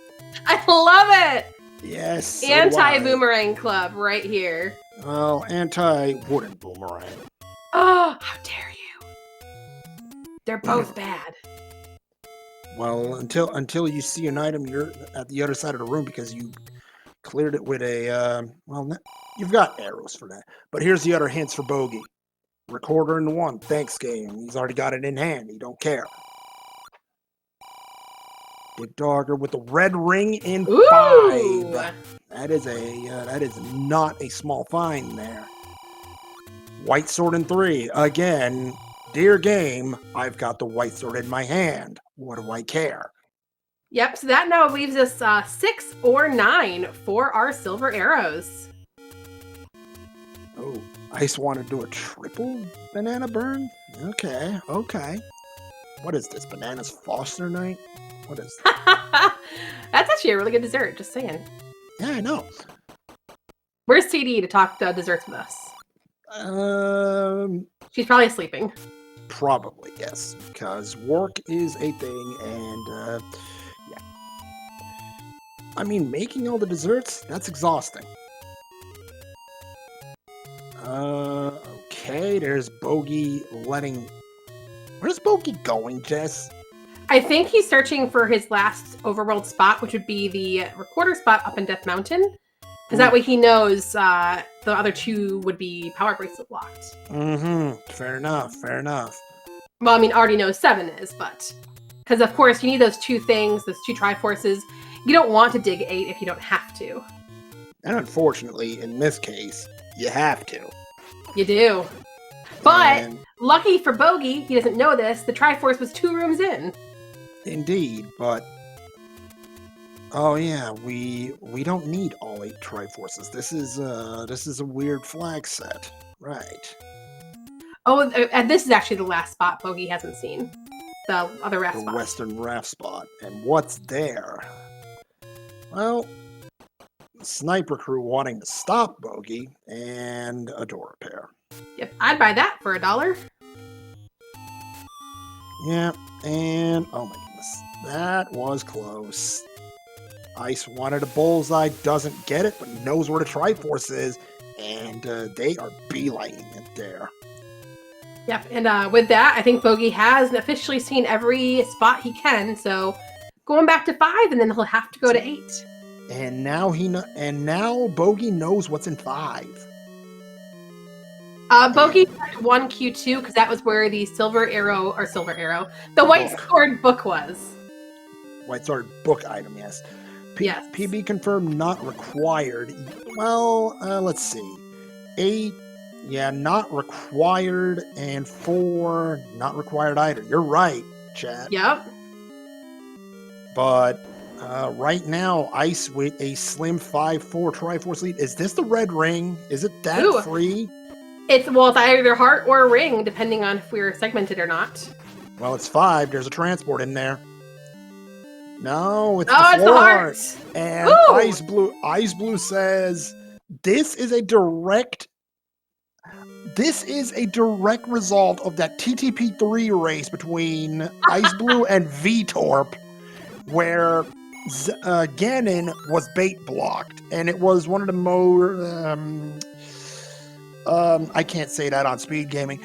[SPEAKER 2] I love it!
[SPEAKER 1] Yes. So
[SPEAKER 2] Anti-boomerang club right here.
[SPEAKER 1] Well, anti-wooden boomerang.
[SPEAKER 2] Oh, how dare you! They're both bad.
[SPEAKER 1] Well, until you see an item, you're at the other side of the room because you cleared it with a, you've got arrows for that. But here's the other hints for Bogie. Recorder in 1. Thanks, game. He's already got it in hand. He don't care. Big Dogger with the red ring in 5. That is not a small find there. White sword in 3. Again, dear game, I've got the white sword in my hand. What do I care?
[SPEAKER 2] Yep, so that now leaves us 6 or 9 for our silver arrows.
[SPEAKER 1] Oh, Ice want to do a triple banana burn? Okay. What is this, Bananas Foster night? What is that?
[SPEAKER 2] That's actually a really good dessert, just saying.
[SPEAKER 1] Yeah, I know.
[SPEAKER 2] Where's CD to talk desserts with us? She's probably sleeping.
[SPEAKER 1] Probably, yes, because work is a thing, and yeah. I mean, making all the desserts, that's exhausting. Okay, there's Bogie letting... Where's Bogie going, Jess?
[SPEAKER 2] I think he's searching for his last overworld spot, which would be the recorder spot up in Death Mountain. Because that way he knows the other 2 would be power bracelet locked.
[SPEAKER 1] Mm-hmm. Fair enough.
[SPEAKER 2] Well, I mean, already knows 7 is, but... Because, of course, you need those 2 things, those 2 Triforces. You don't want to dig 8 if you don't have to.
[SPEAKER 1] And unfortunately, in this case, you have to.
[SPEAKER 2] You do. But, lucky for Bogie, he doesn't know this, the Triforce was 2 rooms in.
[SPEAKER 1] Indeed, but... Oh yeah, we don't need all 8 Triforces. This is a weird flag set. Right.
[SPEAKER 2] Oh, and this is actually the last spot Bogie hasn't seen. The other raft
[SPEAKER 1] The
[SPEAKER 2] spot.
[SPEAKER 1] Western Raft spot. And what's there? Well, sniper crew wanting to stop Bogie and a door repair.
[SPEAKER 2] Yep, I'd buy that for $1.
[SPEAKER 1] Yeah, and oh my goodness, that was close. Ice wanted a bullseye, doesn't get it, but knows where the Triforce is, and they are beelining it there.
[SPEAKER 2] Yep, and with that, I think Bogie has officially seen every spot he can. So going back to 5, and then he'll have to go to 8.
[SPEAKER 1] And now now Bogie knows what's in 5.
[SPEAKER 2] Bogie checked 1 Q2 because that was where the the White Sword book was.
[SPEAKER 1] White Sword book item, yes.
[SPEAKER 2] Yes.
[SPEAKER 1] PB confirmed, not required. Well, let's see. 8, yeah, not required, and 4, not required either. You're right, chat.
[SPEAKER 2] Yep.
[SPEAKER 1] But right now, Ice with a slim 5-4 Triforce lead. Is this the red ring? Is it that free?
[SPEAKER 2] It's either heart or ring, depending on if we're segmented or not.
[SPEAKER 1] Well, it's 5. There's a transport in there. No, it's
[SPEAKER 2] the heart.
[SPEAKER 1] And Iceblue says this is a direct result of that TTP3 race between Iceblue and Vtorp, where Ganon was bait blocked, and it was one of the more I can't say that on SpeedGaming.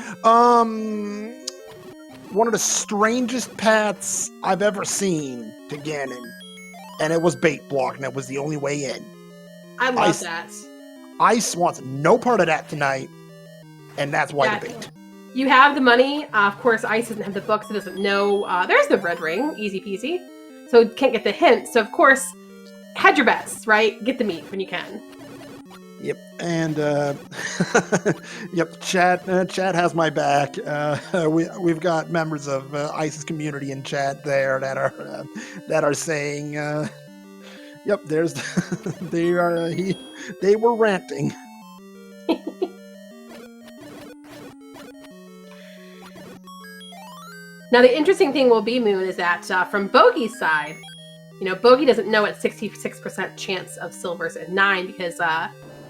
[SPEAKER 1] One of the strangest paths I've ever seen to Ganon, and it was bait blocked, and it was the only way in.
[SPEAKER 2] I love that.
[SPEAKER 1] Ice wants no part of that tonight, and that's why the bait.
[SPEAKER 2] You have the money. Of course, Ice doesn't have the book, so doesn't know. There's the red ring, easy peasy. So can't get the hint. So of course, hedge your bets, right? Get the meat when you can.
[SPEAKER 1] Yep, and yep, chat has my back. We've got members of Ice's community in chat there that are saying, yep, there's they were ranting.
[SPEAKER 2] Now the interesting thing will be, Moon, is that from Bogie's side, Bogie doesn't know at 66% chance of silvers at 9 because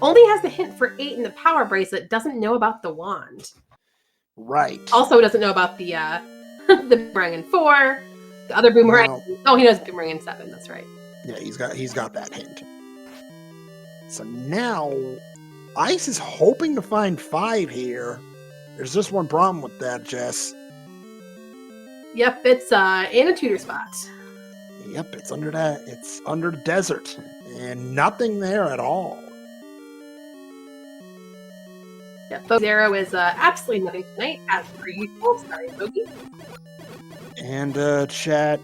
[SPEAKER 2] only has the hint for 8 in the power bracelet, doesn't know about the wand.
[SPEAKER 1] Right.
[SPEAKER 2] Also doesn't know about the the boomerang in 4, the other boomerang. Oh, he knows boomerang in 7. That's right.
[SPEAKER 1] Yeah, he's got that hint. So now, Ice is hoping to find 5 here. There's just one problem with that, Jess.
[SPEAKER 2] Yep, it's in a tutor spot.
[SPEAKER 1] Yep, it's under the desert, and nothing there at all.
[SPEAKER 2] Yeah, Bogie Zero is absolutely nothing tonight, as per usual. Sorry, Bogie.
[SPEAKER 1] And chat,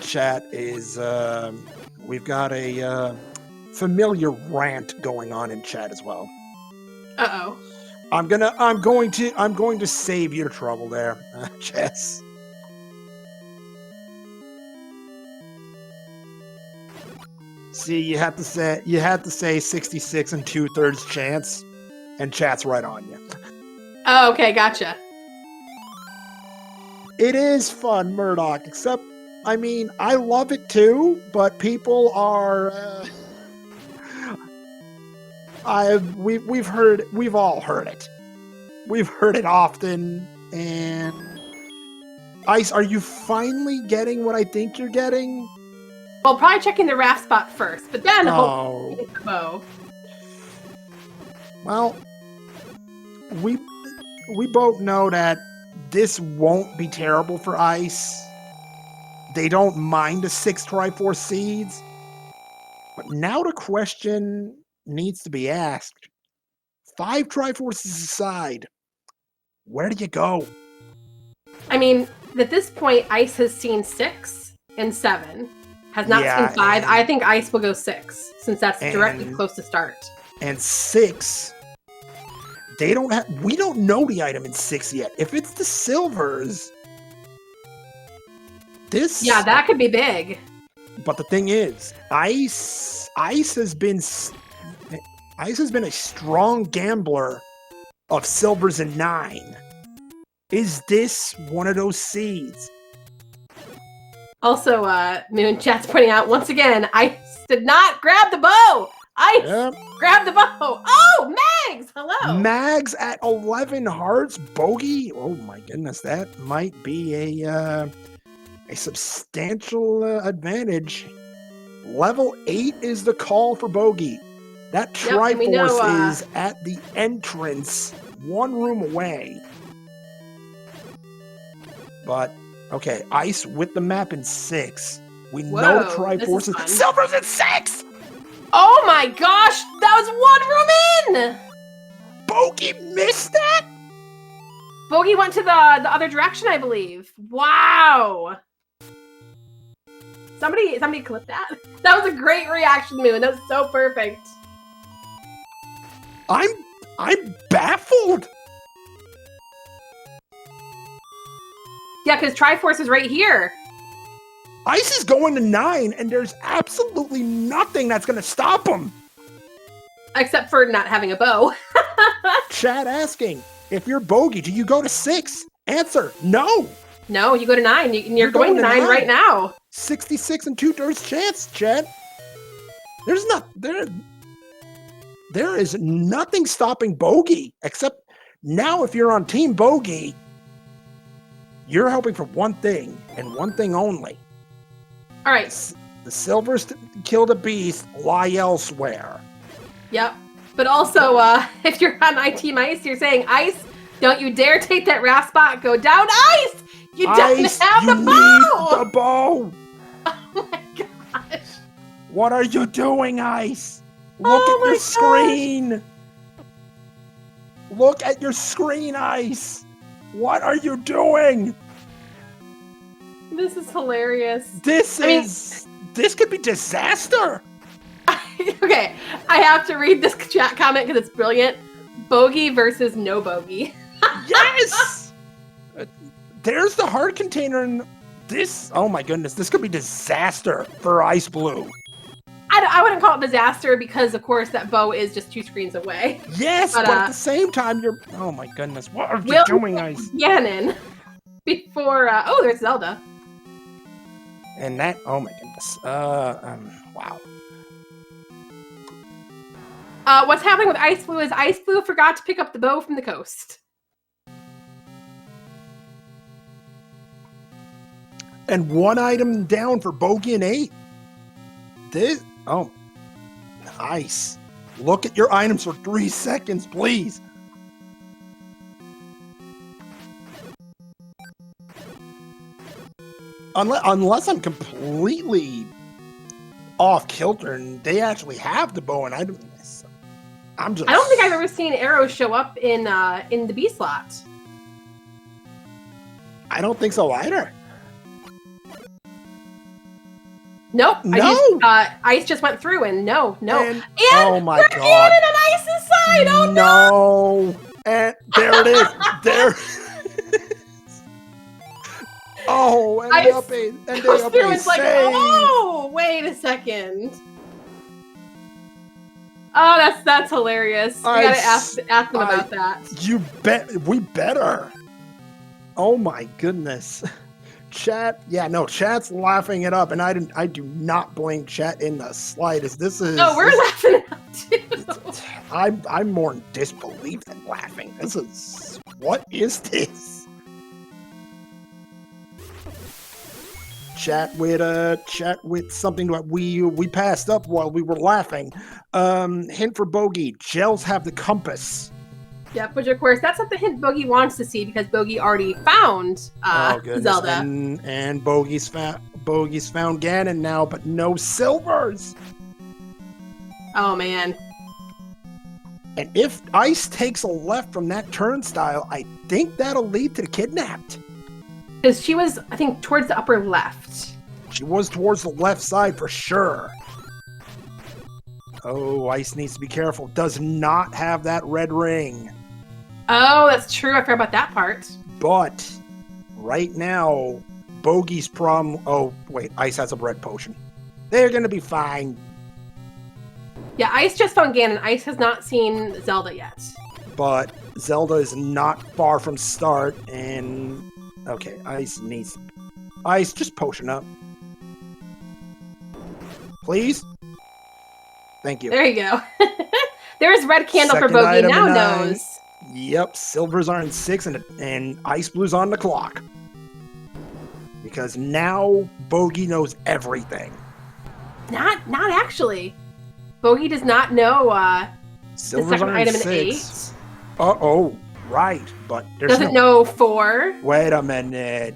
[SPEAKER 1] chat is we've got a familiar rant going on in chat as well.
[SPEAKER 2] Uh-oh.
[SPEAKER 1] I'm going to save you the trouble there, Jess. See, you have to say 66 and 2/3 chance, and chat's right on you.
[SPEAKER 2] Oh, okay, gotcha.
[SPEAKER 1] It is fun, Murdoch, except, I mean, I love it too, but people are, we've all heard it. We've heard it often, and Ice, are you finally getting what I think you're getting?
[SPEAKER 2] Well, probably checking the raft spot first, but then hopefully get the bow.
[SPEAKER 1] Well, we both know that this won't be terrible for Ice. They don't mind the 6 Triforce seeds. But now the question needs to be asked. 5 Triforces aside, where do you go?
[SPEAKER 2] I mean, at this point, Ice has seen 6 and 7. Has not seen 5. I think Ice will go 6, since that's directly close to start.
[SPEAKER 1] And 6, we don't know the item in 6 yet. If it's the silvers,
[SPEAKER 2] yeah, that could be big.
[SPEAKER 1] But the thing is, Ice has been a strong gambler of silvers and 9. Is this one of those seeds?
[SPEAKER 2] Also, Moon Chat's pointing out once again, Ice did not grab the bow. Ice grab the bow. Oh, Mags! Hello.
[SPEAKER 1] Mags at 11 hearts. Bogie. Oh my goodness, that might be a substantial advantage. Level 8 is the call for Bogie. That Triforce is at the entrance, 1 room away. But okay, Ice with the map in 6. We know the Triforce is silver's in 6.
[SPEAKER 2] Oh my gosh, that was 1 room in!
[SPEAKER 1] Bogie missed that?
[SPEAKER 2] Bogie went to the other direction, I believe. Wow. Somebody clip that. That was a great reaction, Moon. That was so perfect.
[SPEAKER 1] I'm baffled.
[SPEAKER 2] Yeah, because Triforce is right here.
[SPEAKER 1] Ice is going to 9, and there's absolutely nothing that's going to stop him.
[SPEAKER 2] Except for not having a bow.
[SPEAKER 1] Chad asking, if you're Bogie, do you go to 6? Answer, no.
[SPEAKER 2] No, you go to 9. You're going to 9 right now.
[SPEAKER 1] 66 and 2/3 chance, Chad. There is nothing stopping Bogie, except now if you're on Team Bogie, you're hoping for one thing, and one thing only.
[SPEAKER 2] All right.
[SPEAKER 1] The silvers to kill the beast lie elsewhere.
[SPEAKER 2] Yep. But also, if you're on Team Ice, you're saying, Ice, don't you dare take that wrath spot. Go down, Ice! You don't have the bow!
[SPEAKER 1] Need the bow!
[SPEAKER 2] Oh my gosh.
[SPEAKER 1] What are you doing, Ice? Look at your screen! Look at your screen, Ice! What are you doing?
[SPEAKER 2] This is hilarious.
[SPEAKER 1] This could be disaster.
[SPEAKER 2] Okay, I have to read this chat comment because it's brilliant. Bogie versus no Bogie.
[SPEAKER 1] Yes! There's the heart container in this. Oh my goodness, this could be disaster for Iceblue.
[SPEAKER 2] I wouldn't call it disaster because, of course, that bow is just 2 screens away.
[SPEAKER 1] Yes, but at the same time, you're... Oh my goodness, what are you doing, Ice?
[SPEAKER 2] Ganon. Before... oh, there's Zelda.
[SPEAKER 1] And that... Oh my goodness. Wow.
[SPEAKER 2] What's happening with Iceblue is Iceblue forgot to pick up the bow from the coast.
[SPEAKER 1] And 1 item down for Bogie and 8. Oh, nice. Look at your items for 3 seconds, please. Unless I'm completely off kilter and they actually have the bow and I don't think
[SPEAKER 2] I've ever seen arrows show up in the B slot.
[SPEAKER 1] I don't think so either.
[SPEAKER 2] Nope.
[SPEAKER 1] No.
[SPEAKER 2] Ice just went through and no. And
[SPEAKER 1] oh my god.
[SPEAKER 2] Ganon on Ice's side. Oh
[SPEAKER 1] no. And there it is. There. Oh, and they up a
[SPEAKER 2] like, oh, wait a second. Oh, that's hilarious. We gotta ask them about that.
[SPEAKER 1] You bet. We better. Oh my goodness. Chat, chat's laughing it up, and I do not blame chat in the slightest.
[SPEAKER 2] We're laughing it up too.
[SPEAKER 1] I'm more in disbelief than laughing. What is this? Chat with something that we passed up while we were laughing. Hint for Bogie: gels have the compass.
[SPEAKER 2] Yep, which of course that's not the hint Bogie wants to see because Bogie already found Zelda.
[SPEAKER 1] And Bogie's found Ganon now, but no silvers.
[SPEAKER 2] Oh man.
[SPEAKER 1] And if Ice takes a left from that turnstile, I think that'll lead to the kidnapped.
[SPEAKER 2] Because she was, I think, towards the upper left.
[SPEAKER 1] She was towards the left side for sure. Oh, Ice needs to be careful. Does not have that red ring.
[SPEAKER 2] Oh, that's true. I forgot about that part.
[SPEAKER 1] But right now, Bogie's problem... Oh, wait. Ice has a red potion. They're gonna be fine.
[SPEAKER 2] Yeah, Ice just found Ganon. Ice has not seen Zelda yet.
[SPEAKER 1] But Zelda is not far from start, and okay, Ice needs Ice. Just potion up, please. Thank you.
[SPEAKER 2] There you go. There's red candle
[SPEAKER 1] Second
[SPEAKER 2] for Bogie.
[SPEAKER 1] item
[SPEAKER 2] Now
[SPEAKER 1] in 9.
[SPEAKER 2] knows.
[SPEAKER 1] Yep, Silver's are in 6, and Iceblue's on the clock. Because now Bogie knows everything.
[SPEAKER 2] Not actually. Bogie does not know the
[SPEAKER 1] Silver's
[SPEAKER 2] second
[SPEAKER 1] are in
[SPEAKER 2] item in
[SPEAKER 1] 6. Uh-oh, right, but there's
[SPEAKER 2] Doesn't know 4.
[SPEAKER 1] Wait a minute.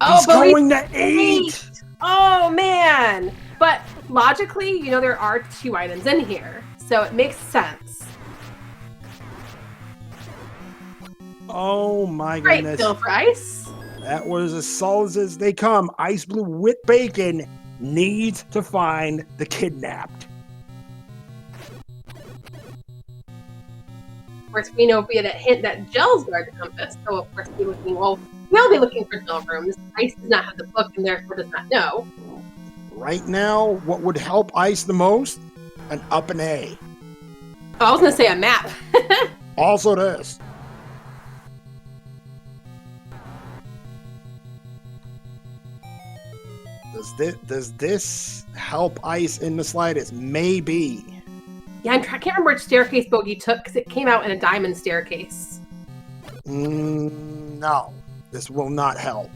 [SPEAKER 2] Oh,
[SPEAKER 1] He's
[SPEAKER 2] Bogie's
[SPEAKER 1] going to 8.
[SPEAKER 2] Oh, man. But logically, you know, there are 2 items in here. So it makes sense.
[SPEAKER 1] Oh my
[SPEAKER 2] Great
[SPEAKER 1] goodness.
[SPEAKER 2] still for Ice.
[SPEAKER 1] That was as solid as they come. Iceblue with bacon needs to find the kidnapped.
[SPEAKER 2] Of course, we know via that hint that Gels guard the compass. So, of course, we'll be looking for Gel rooms. Ice does not have the book and therefore does not know.
[SPEAKER 1] Right now, what would help Ice the most? An up and A.
[SPEAKER 2] Oh, I was going to say a map.
[SPEAKER 1] Also this. Does this help Ice in the slightest? Maybe.
[SPEAKER 2] Yeah, I can't remember which staircase Bogie took because it came out in a diamond staircase.
[SPEAKER 1] No, this will not help.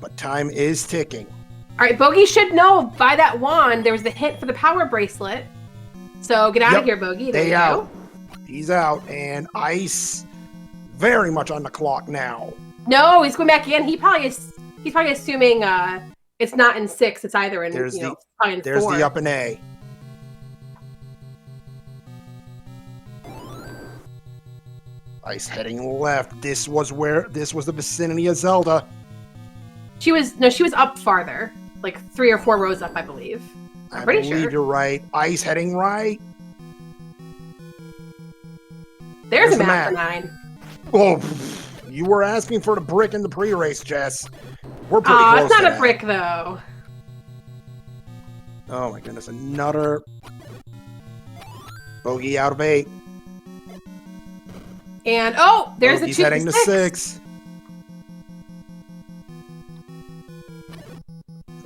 [SPEAKER 1] But time is ticking.
[SPEAKER 2] All right, Bogie should know by that wand there was the hint for the power bracelet. So get out of here, Bogie. There you go.
[SPEAKER 1] He's out, and Ice very much on the clock now.
[SPEAKER 2] No, he's going back in. He's probably assuming it's not in 6. It's either in probably in 4.
[SPEAKER 1] There's the up and A. Ice heading left. This was the vicinity of Zelda.
[SPEAKER 2] She was up farther, like 3 or 4 rows up, I believe. I'm pretty sure.
[SPEAKER 1] You're right. Ice heading right.
[SPEAKER 2] There's a map for 9.
[SPEAKER 1] Oh, you were asking for the brick in the pre-race, Jess. We're pretty close.
[SPEAKER 2] It's not a brick though.
[SPEAKER 1] Oh my goodness, another Bogie out of 8.
[SPEAKER 2] And there's
[SPEAKER 1] Bogie's
[SPEAKER 2] the 2
[SPEAKER 1] heading to 6.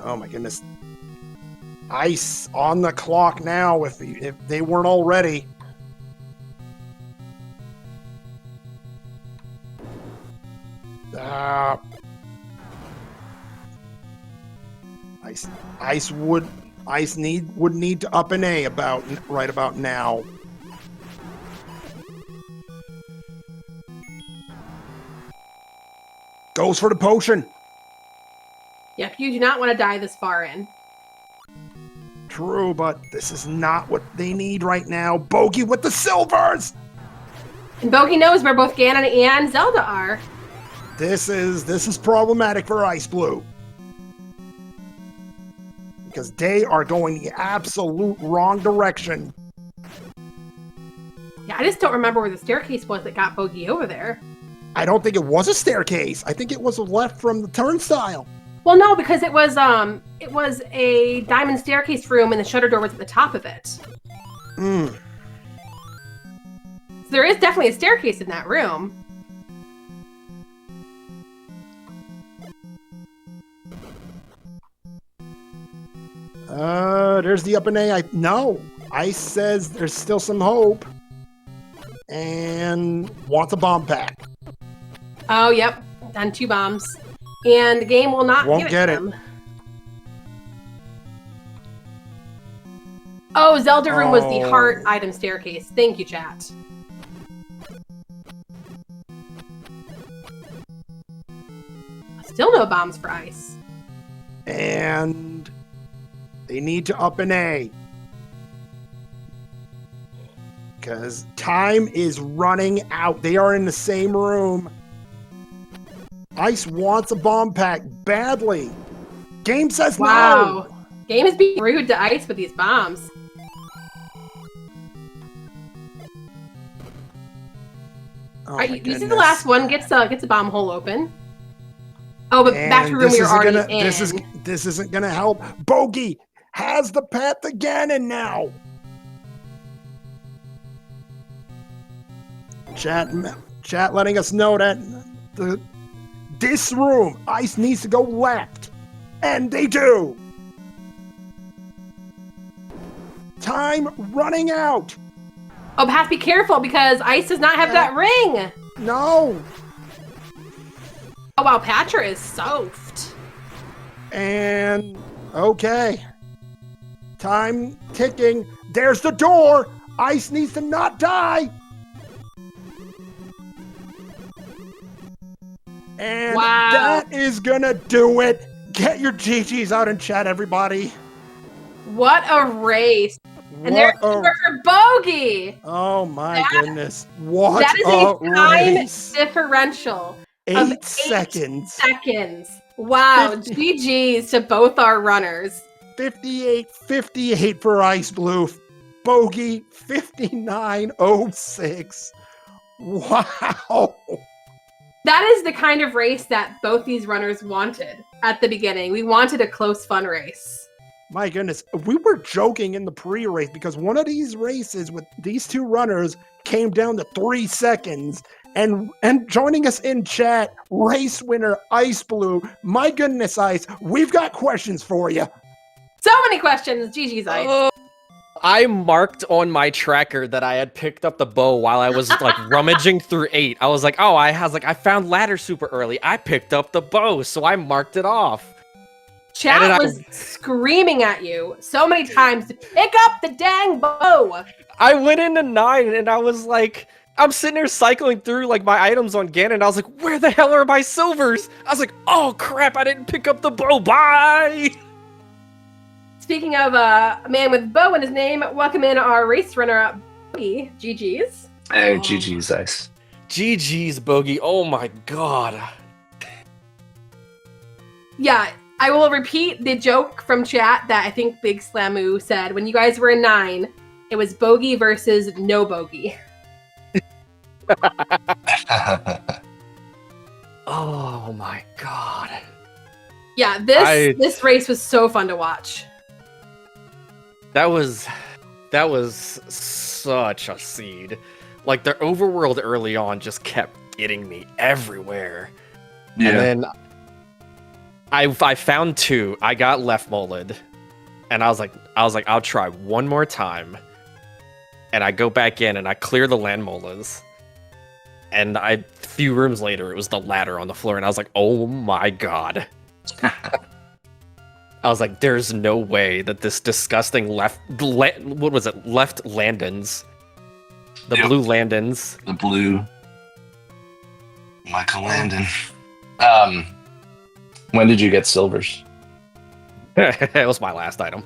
[SPEAKER 1] Oh my goodness. Ice on the clock now if they weren't already. Ice would need to up an A right about now. Goes for the potion.
[SPEAKER 2] Yep, you do not want to die this far in.
[SPEAKER 1] True, but this is not what they need right now. Bogie with the silvers.
[SPEAKER 2] And Bogie knows where both Ganon and Zelda are.
[SPEAKER 1] This is problematic for Iceblue. Because they are going the absolute wrong direction.
[SPEAKER 2] Yeah, I just don't remember where the staircase was that got Bogie over there.
[SPEAKER 1] I don't think it was a staircase. I think it was left from the turnstile.
[SPEAKER 2] Well, no, because it was a diamond staircase room and the shutter door was at the top of it. So there is definitely a staircase in that room.
[SPEAKER 1] There's the up and A. No. Ice says there's still some hope. And wants a bomb pack.
[SPEAKER 2] Oh, yep. Done 2 bombs. And the game will not
[SPEAKER 1] Won't
[SPEAKER 2] give
[SPEAKER 1] get
[SPEAKER 2] it
[SPEAKER 1] it.
[SPEAKER 2] to them. Oh, Zelda room was the heart item staircase. Thank you, chat. Still no bombs for Ice.
[SPEAKER 1] And they need to up an A. Because time is running out. They are in the same room. Ice wants a bomb pack badly. Game says
[SPEAKER 2] Wow.
[SPEAKER 1] no.
[SPEAKER 2] Game is being rude to Ice with these bombs.
[SPEAKER 1] Oh
[SPEAKER 2] You see the last one gets a bomb hole open. Oh, but back to the room we were already in.
[SPEAKER 1] This isn't gonna help. Bogie has the path again, and now chat letting us know that this room, Ice needs to go left, and they do. Time running out.
[SPEAKER 2] Oh, but have to be careful because Ice does not have that ring.
[SPEAKER 1] No.
[SPEAKER 2] Oh wow, Patcher is soft.
[SPEAKER 1] And okay. Time ticking. There's the door. Ice needs to not die. And that is gonna do it. Get your GGs out in chat, everybody.
[SPEAKER 2] What a race. And there's for Bogie.
[SPEAKER 1] Oh my goodness. What
[SPEAKER 2] that is a time
[SPEAKER 1] race.
[SPEAKER 2] Differential.
[SPEAKER 1] 8 seconds.
[SPEAKER 2] Wow. GGs to both our runners.
[SPEAKER 1] 58-58 for Iceblue. Bogie 59-06. Wow.
[SPEAKER 2] That is the kind of race that both these runners wanted at the beginning. We wanted a close, fun race.
[SPEAKER 1] My goodness, we were joking in the pre-race because one of these races with these two runners came down to 3 seconds. And joining us in chat, race winner Iceblue. My goodness, Ice, we've got questions for you.
[SPEAKER 2] So many questions. GG's, Ice.
[SPEAKER 3] I marked on my tracker that I had picked up the bow while I was like rummaging through 8. I was like, oh, I found ladder super early. I picked up the bow, so I marked it off.
[SPEAKER 2] Chat was screaming at you so many times to pick up the dang bow.
[SPEAKER 3] I went into 9 and I was like, I'm sitting there cycling through like my items on Ganon and I was like, where the hell are my silvers? I was like, oh crap, I didn't pick up the bow. Bye.
[SPEAKER 2] Speaking of a man with bow in his name, welcome in our race runner-up, Bogie. GG's.
[SPEAKER 4] Hey, GG's, Ice.
[SPEAKER 3] GG's, Bogie. Oh my god.
[SPEAKER 2] Yeah, I will repeat the joke from chat that I think Big Slamoo said. When you guys were in 9, it was Bogie versus no Bogie.
[SPEAKER 3] Oh my god.
[SPEAKER 2] Yeah, this race was so fun to watch.
[SPEAKER 3] That was such a seed. Like the overworld early on just kept getting me everywhere. Yeah. And then I found 2. I got left molded. And I was like, I'll try one more time. And I go back in and I clear the land molas. And a few rooms later, it was the ladder on the floor. And I was like, oh my god. I was like, there's no way that this disgusting left Landons. Blue Landons.
[SPEAKER 4] The blue Michael Landon. When did you get silvers?
[SPEAKER 3] It was my last item.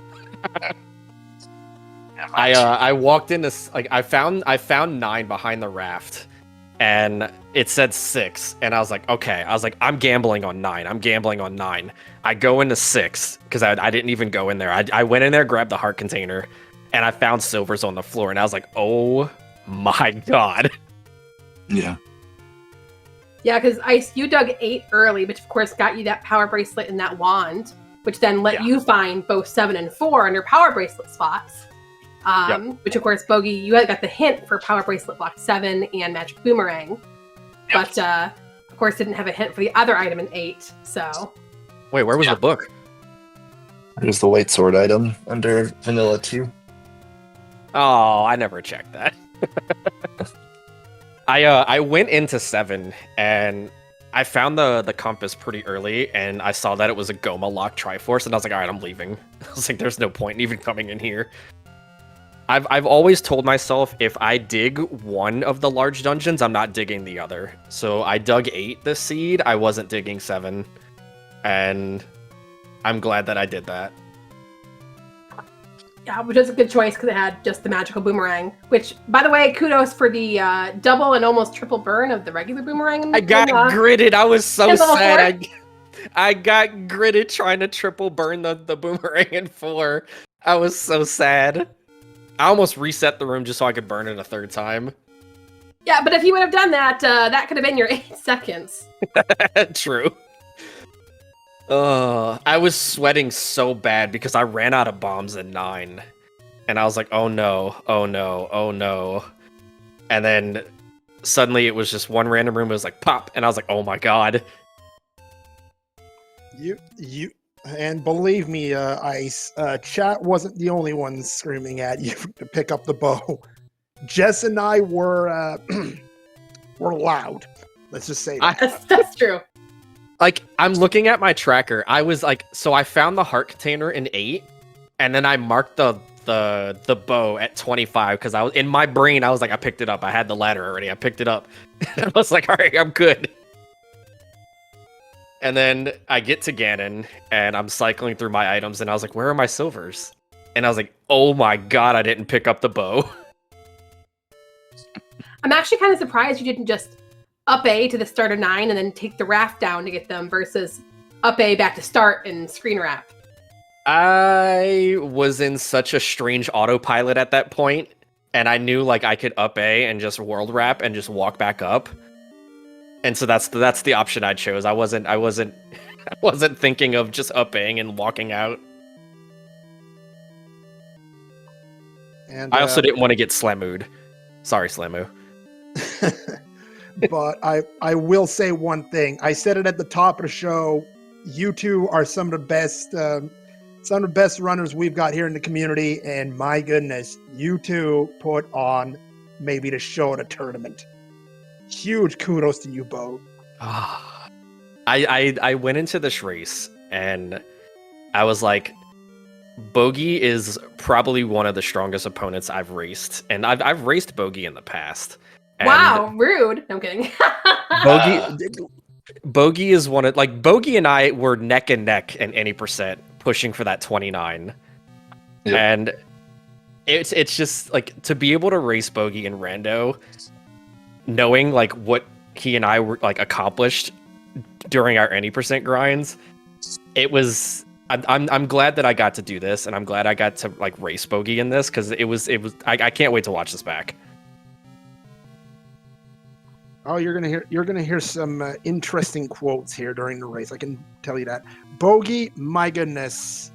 [SPEAKER 3] I walked into I found 9 behind the raft, and it said 6, and I was like, okay. I was like, I'm gambling on 9. I go into 6 because I didn't even go in there. I went in there, grabbed the heart container, and I found silvers on the floor, and I was like, oh my god.
[SPEAKER 4] Yeah.
[SPEAKER 2] Yeah, because Ice, you dug 8 early, which of course got you that power bracelet and that wand, which then let you find both 7 and 4 under power bracelet spots. Which of course, Bogie, you got the hint for power bracelet block 7 and magic boomerang, but of course didn't have a hint for the other item in 8. So,
[SPEAKER 3] wait, where was the book?
[SPEAKER 4] There's the white sword item under vanilla 2.
[SPEAKER 3] Oh, I never checked that. I went into 7 and I found the compass pretty early, and I saw that it was a Goma lock Triforce, and I was like, all right, I'm leaving. I was like, there's no point in even coming in here. I've always told myself if I dig one of the large dungeons, I'm not digging the other. So I dug 8 this seed. I wasn't digging 7, and I'm glad that I did that.
[SPEAKER 2] Yeah, which was a good choice because it had just the magical boomerang. Which, by the way, kudos for the double and almost triple burn of the regular boomerang.
[SPEAKER 3] I got gridded. I was so sad. I got gridded trying to triple burn the boomerang in 4. I was so sad. I almost reset the room just so I could burn it a 3rd time.
[SPEAKER 2] Yeah, but if you would have done that, that could have been your 8 seconds.
[SPEAKER 3] True. I was sweating so bad because I ran out of bombs at 9. And I was like, oh no, oh no, oh no. And then suddenly it was just one random room, it was like pop, and I was like, oh my god.
[SPEAKER 1] You and believe me, Ice, chat wasn't the only one screaming at you to pick up the bow. Jess and I were were loud. Let's just say that.
[SPEAKER 2] That's true.
[SPEAKER 3] Like, I'm looking at my tracker. I was like, so I found the heart container in 8, and then I marked the bow at 25 because I was in my brain. I was like, I picked it up. I had the ladder already. I picked it up. I was like, all right, I'm good. And then I get to Ganon, and I'm cycling through my items, and I was like, where are my silvers? And I was like, oh my god, I didn't pick up the bow.
[SPEAKER 2] I'm actually kind of surprised you didn't just up A to the start of 9 and then take the raft down to get them versus up A back to start and screen wrap.
[SPEAKER 3] I was in such a strange autopilot at that point, and I knew like I could up A and just world wrap and just walk back up. And so that's the option I chose. I wasn't thinking of just upping and walking out.
[SPEAKER 1] And
[SPEAKER 3] I also didn't want to get Slamu'd. Sorry, Slamu.
[SPEAKER 1] But I will say one thing. I said it at the top of the show. You two are some of the best runners we've got here in the community, and my goodness, you two put on maybe the show at a tournament. Huge kudos to you both.
[SPEAKER 3] I went into this race and I was like, Bogie is probably one of the strongest opponents I've raced, and I've raced Bogie in the past. And
[SPEAKER 2] wow, rude. No, I'm kidding.
[SPEAKER 3] Bogie is one of like Bogie and I were neck and neck in any percent pushing for that 29. Yep. And it's just like to be able to race Bogie in Rando, knowing like what he and I were like accomplished during our any percent grinds, it was I'm glad that I got to do this, and I'm glad I got to like race Bogie in this because it was I can't wait to watch this back.
[SPEAKER 1] Oh, you're gonna hear some interesting quotes here during the race. I can tell you that. Bogie, my goodness.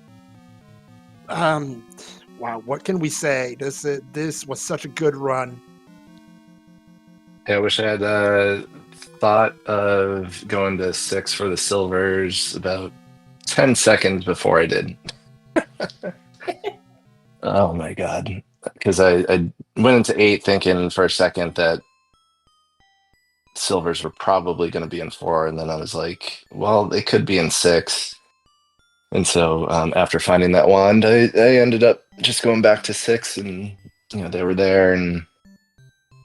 [SPEAKER 1] Wow, what can we say? This was such a good run.
[SPEAKER 4] Yeah, I wish I had thought of going to 6 for the silvers about 10 seconds before I did. Oh my god. Because I went into 8 thinking for a second that silvers were probably going to be in 4, and then I was like, well, they could be in 6. And so after finding that wand, I ended up just going back to 6, and they were there, and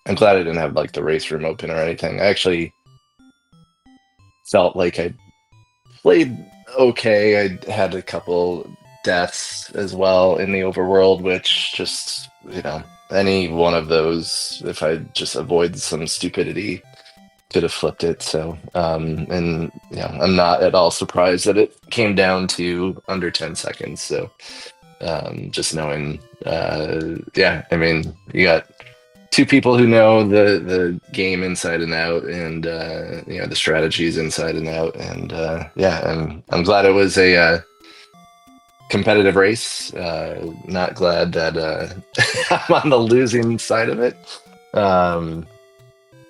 [SPEAKER 4] I'm glad I didn't have like the race room open or anything. I actually felt like I played okay. I had a couple deaths as well in the overworld, which just, any one of those, if I just avoid some stupidity, could have flipped it. So, I'm not at all surprised that it came down to under 10 seconds. So, just knowing, you got 2 people who know the game inside and out, and the strategies inside and out, and I'm glad it was a competitive race. Not glad that I'm on the losing side of it.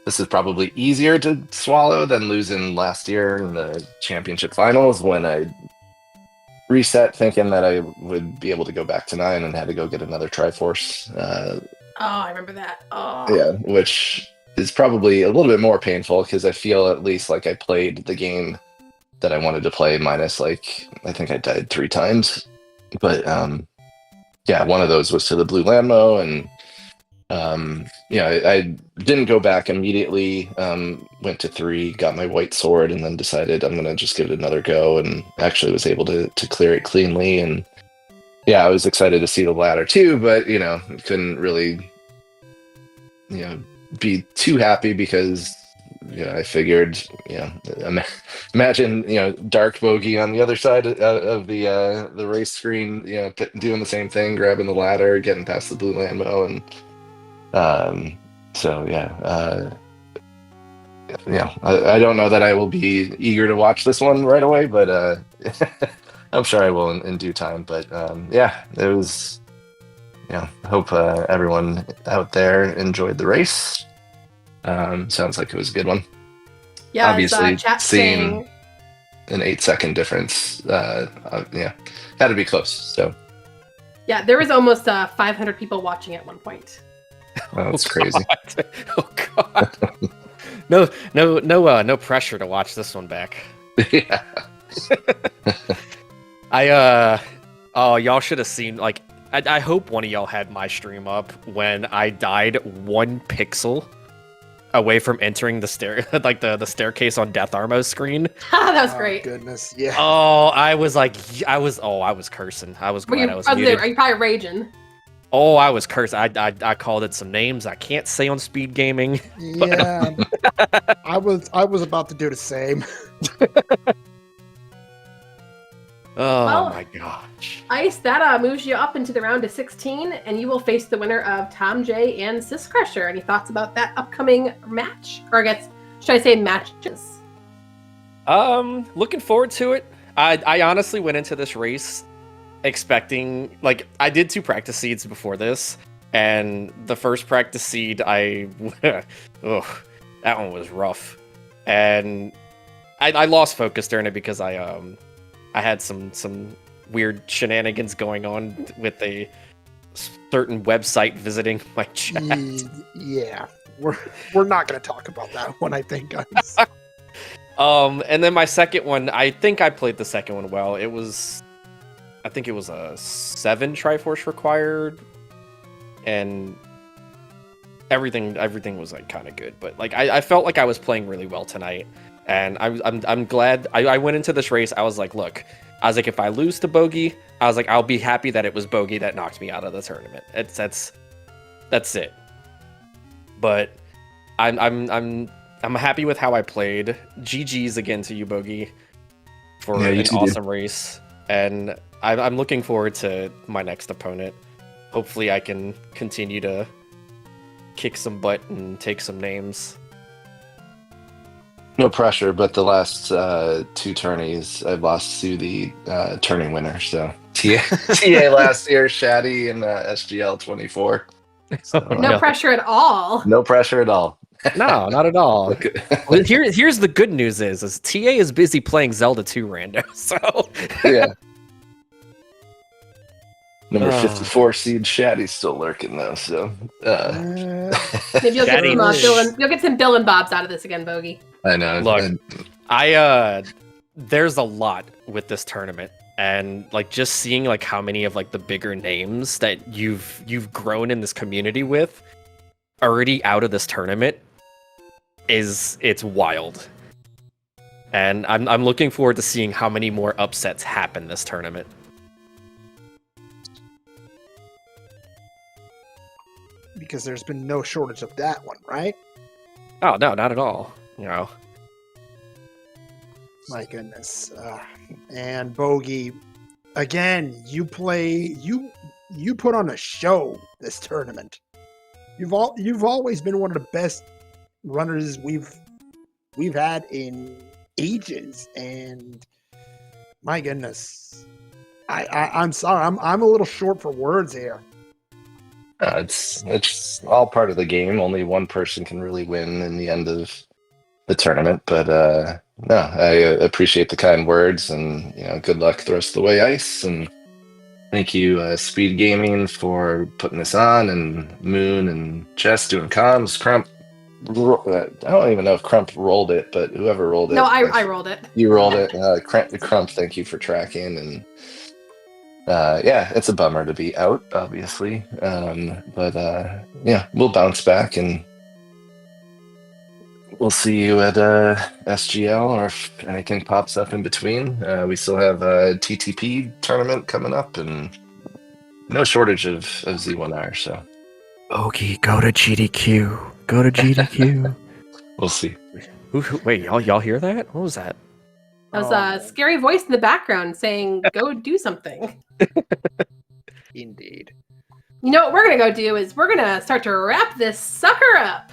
[SPEAKER 4] This is probably easier to swallow than losing last year in the championship finals when I reset thinking that I would be able to go back to 9 and had to go get another Triforce.
[SPEAKER 2] I remember that. Oh.
[SPEAKER 4] Yeah, which is probably a little bit more painful because I feel at least like I played the game that I wanted to play, minus like I think I died 3 times. But one of those was to the blue Landmo, and I didn't go back immediately. Went to 3, got my white sword, and then decided I'm gonna just give it another go, and actually was able to clear it cleanly. And yeah, I was excited to see the ladder too, but couldn't really be too happy because I figured imagine Dark Bogie on the other side of the race screen, doing the same thing, grabbing the ladder, getting past the blue Landmo, and I don't know that I will be eager to watch this one right away, but I'm sure I will in due time. But yeah, it was. I hope everyone out there enjoyed the race. Sounds like it was a good one.
[SPEAKER 2] Yeah,
[SPEAKER 4] Obviously,
[SPEAKER 2] chat
[SPEAKER 4] seeing
[SPEAKER 2] saying
[SPEAKER 4] an 8-second difference, had to be close. So
[SPEAKER 2] yeah, there was almost 500 people watching at one point.
[SPEAKER 4] that's crazy.
[SPEAKER 3] God. Oh god. No pressure to watch this one back.
[SPEAKER 4] Yeah.
[SPEAKER 3] Y'all should have seen, like, I hope one of y'all had my stream up when I died 1 pixel away from entering the the staircase on Death Armo's screen.
[SPEAKER 2] That was great.
[SPEAKER 1] Goodness, yeah.
[SPEAKER 3] Oh, I was cursing. I was glad I was muted.
[SPEAKER 2] Are you probably raging?
[SPEAKER 3] Oh, I was cursing. I called it some names I can't say on SpeedGaming.
[SPEAKER 1] Yeah, I was about to do the same.
[SPEAKER 3] Oh
[SPEAKER 2] Well,
[SPEAKER 3] my gosh.
[SPEAKER 2] Ice, that moves you up into the round of 16, and you will face the winner of Tom J and Sis Crusher. Any thoughts about that upcoming match? Or I guess, should I say matches?
[SPEAKER 3] Looking forward to it. I honestly went into this race expecting, like, I did 2 practice seeds before this, and the first practice seed, that one was rough. And I lost focus during it because I had some weird shenanigans going on with a certain website visiting my chat.
[SPEAKER 1] Yeah, we're not going to talk about that one, I think, guys.
[SPEAKER 3] And then my second one, I think I played the second one well. I think it was a 7 Triforce required, and everything was like kind of good. But like I felt like I was playing really well tonight. And I'm glad I went into this race. I was like, if I lose to Bogie, I was like, I'll be happy that it was Bogie that knocked me out of the tournament. That's it. But I'm happy with how I played. GG's again to you, Bogie, for an awesome race. And I'm looking forward to my next opponent. Hopefully I can continue to kick some butt and take some names.
[SPEAKER 4] No pressure, but the last 2 tourneys, I've lost to the turning winner. So TA last year, Shaddy, and SGL 24. So,
[SPEAKER 2] No pressure at all.
[SPEAKER 4] No pressure at all.
[SPEAKER 3] No, not at all. Well, here's the good news is TA is busy playing Zelda 2 rando, so
[SPEAKER 4] yeah. Number 54 seed Shaddy's still lurking though, so
[SPEAKER 2] Maybe you'll get some Bill and Bobs out of this again, Bogie.
[SPEAKER 4] I know.
[SPEAKER 3] Look, there's a lot with this tournament, and like just seeing like how many of like the bigger names that you've grown in this community with already out of this tournament it's wild. And I'm looking forward to seeing how many more upsets happen this tournament.
[SPEAKER 1] Because there's been no shortage of that one, right?
[SPEAKER 3] Oh no, not at all.
[SPEAKER 1] My goodness. And Bogie, again, you put on a show this tournament. You've always been one of the best runners we've had in ages, and my goodness, I'm sorry, I'm a little short for words here.
[SPEAKER 4] It's all part of the game. Only one person can really win in the end of the tournament, but no, I appreciate the kind words, and good luck the rest of the way, Ice, and thank you, SpeedGaming, for putting this on, and Moon and Jess doing comms. Crump, I don't even know if Crump rolled it, but whoever rolled it.
[SPEAKER 2] No, I rolled it.
[SPEAKER 4] You rolled it. Crump, thank you for tracking, and yeah, it's a bummer to be out, obviously, but yeah, we'll bounce back, and we'll see you at SGL, or if anything pops up in between. We still have a TTP tournament coming up, and no shortage of Z1R. So,
[SPEAKER 3] Bogie, go to GDQ. Go to GDQ.
[SPEAKER 4] We'll see.
[SPEAKER 3] Wait, y'all hear that? What was that?
[SPEAKER 2] That was a scary voice in the background saying, "Go do something."
[SPEAKER 1] Indeed.
[SPEAKER 2] You know what we're gonna go do is we're gonna start to wrap this sucker up.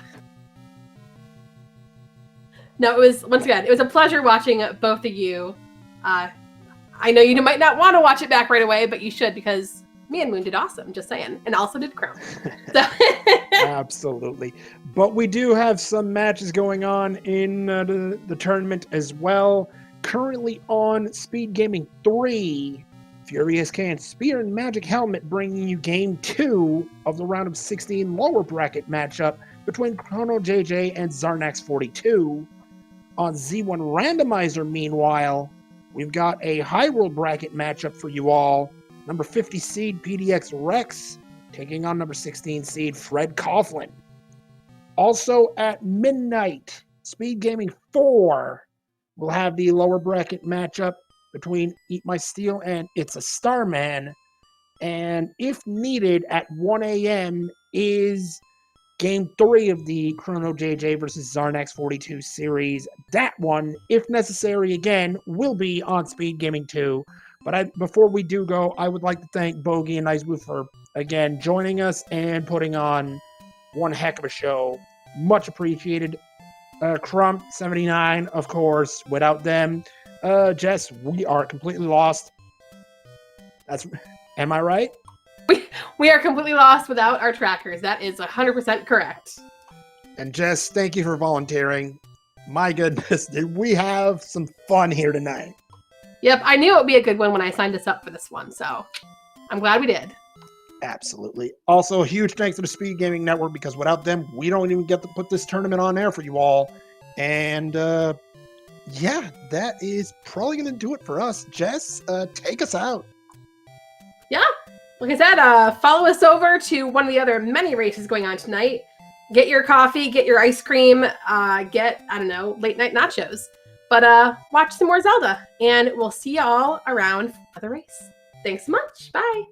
[SPEAKER 2] No, it was, once again, it was a pleasure watching both of you. I know you might not want to watch it back right away, but you should, because me and Moon did awesome, just saying. And also did Chrome. So.
[SPEAKER 1] Absolutely. But we do have some matches going on in the tournament as well. Currently on Speed Gaming 3, Furious Can Spear and Magic Helmet bringing you Game 2 of the round of 16 lower bracket matchup between Chrono JJ and Zarnax 42. On Z1 Randomizer, meanwhile, we've got a high roll bracket matchup for you all. Number 50 seed PDX Rex taking on number 16 seed Fred Coughlin. Also at midnight, Speed Gaming 4 will have the lower bracket matchup between Eat My Steel and It's a Starman. And if needed, at 1 a.m. is Game 3 of the Chrono JJ versus Zarnax 42 series. That one, if necessary again, will be on Speed Gaming 2. But before we do go, I would like to thank Bogie and Iceblue for, again, joining us and putting on one heck of a show. Much appreciated. Crump 79, of course. Without them, Jess, we are completely lost. Am I right?
[SPEAKER 2] We are completely lost without our trackers. That is 100% correct.
[SPEAKER 1] And Jess, thank you for volunteering. My goodness, did we have some fun here tonight?
[SPEAKER 2] Yep, I knew it would be a good one when I signed us up for this one, so I'm glad we did.
[SPEAKER 1] Absolutely. Also, a huge thanks to the Speed Gaming Network, because without them, we don't even get to put this tournament on air for you all. And yeah, that is probably going to do it for us. Jess, take us out.
[SPEAKER 2] Yeah, like I said, follow us over to one of the other many races going on tonight. Get your coffee, get your ice cream, get, I don't know, late night nachos. But watch some more Zelda, and we'll see y'all around for the race. Thanks so much. Bye.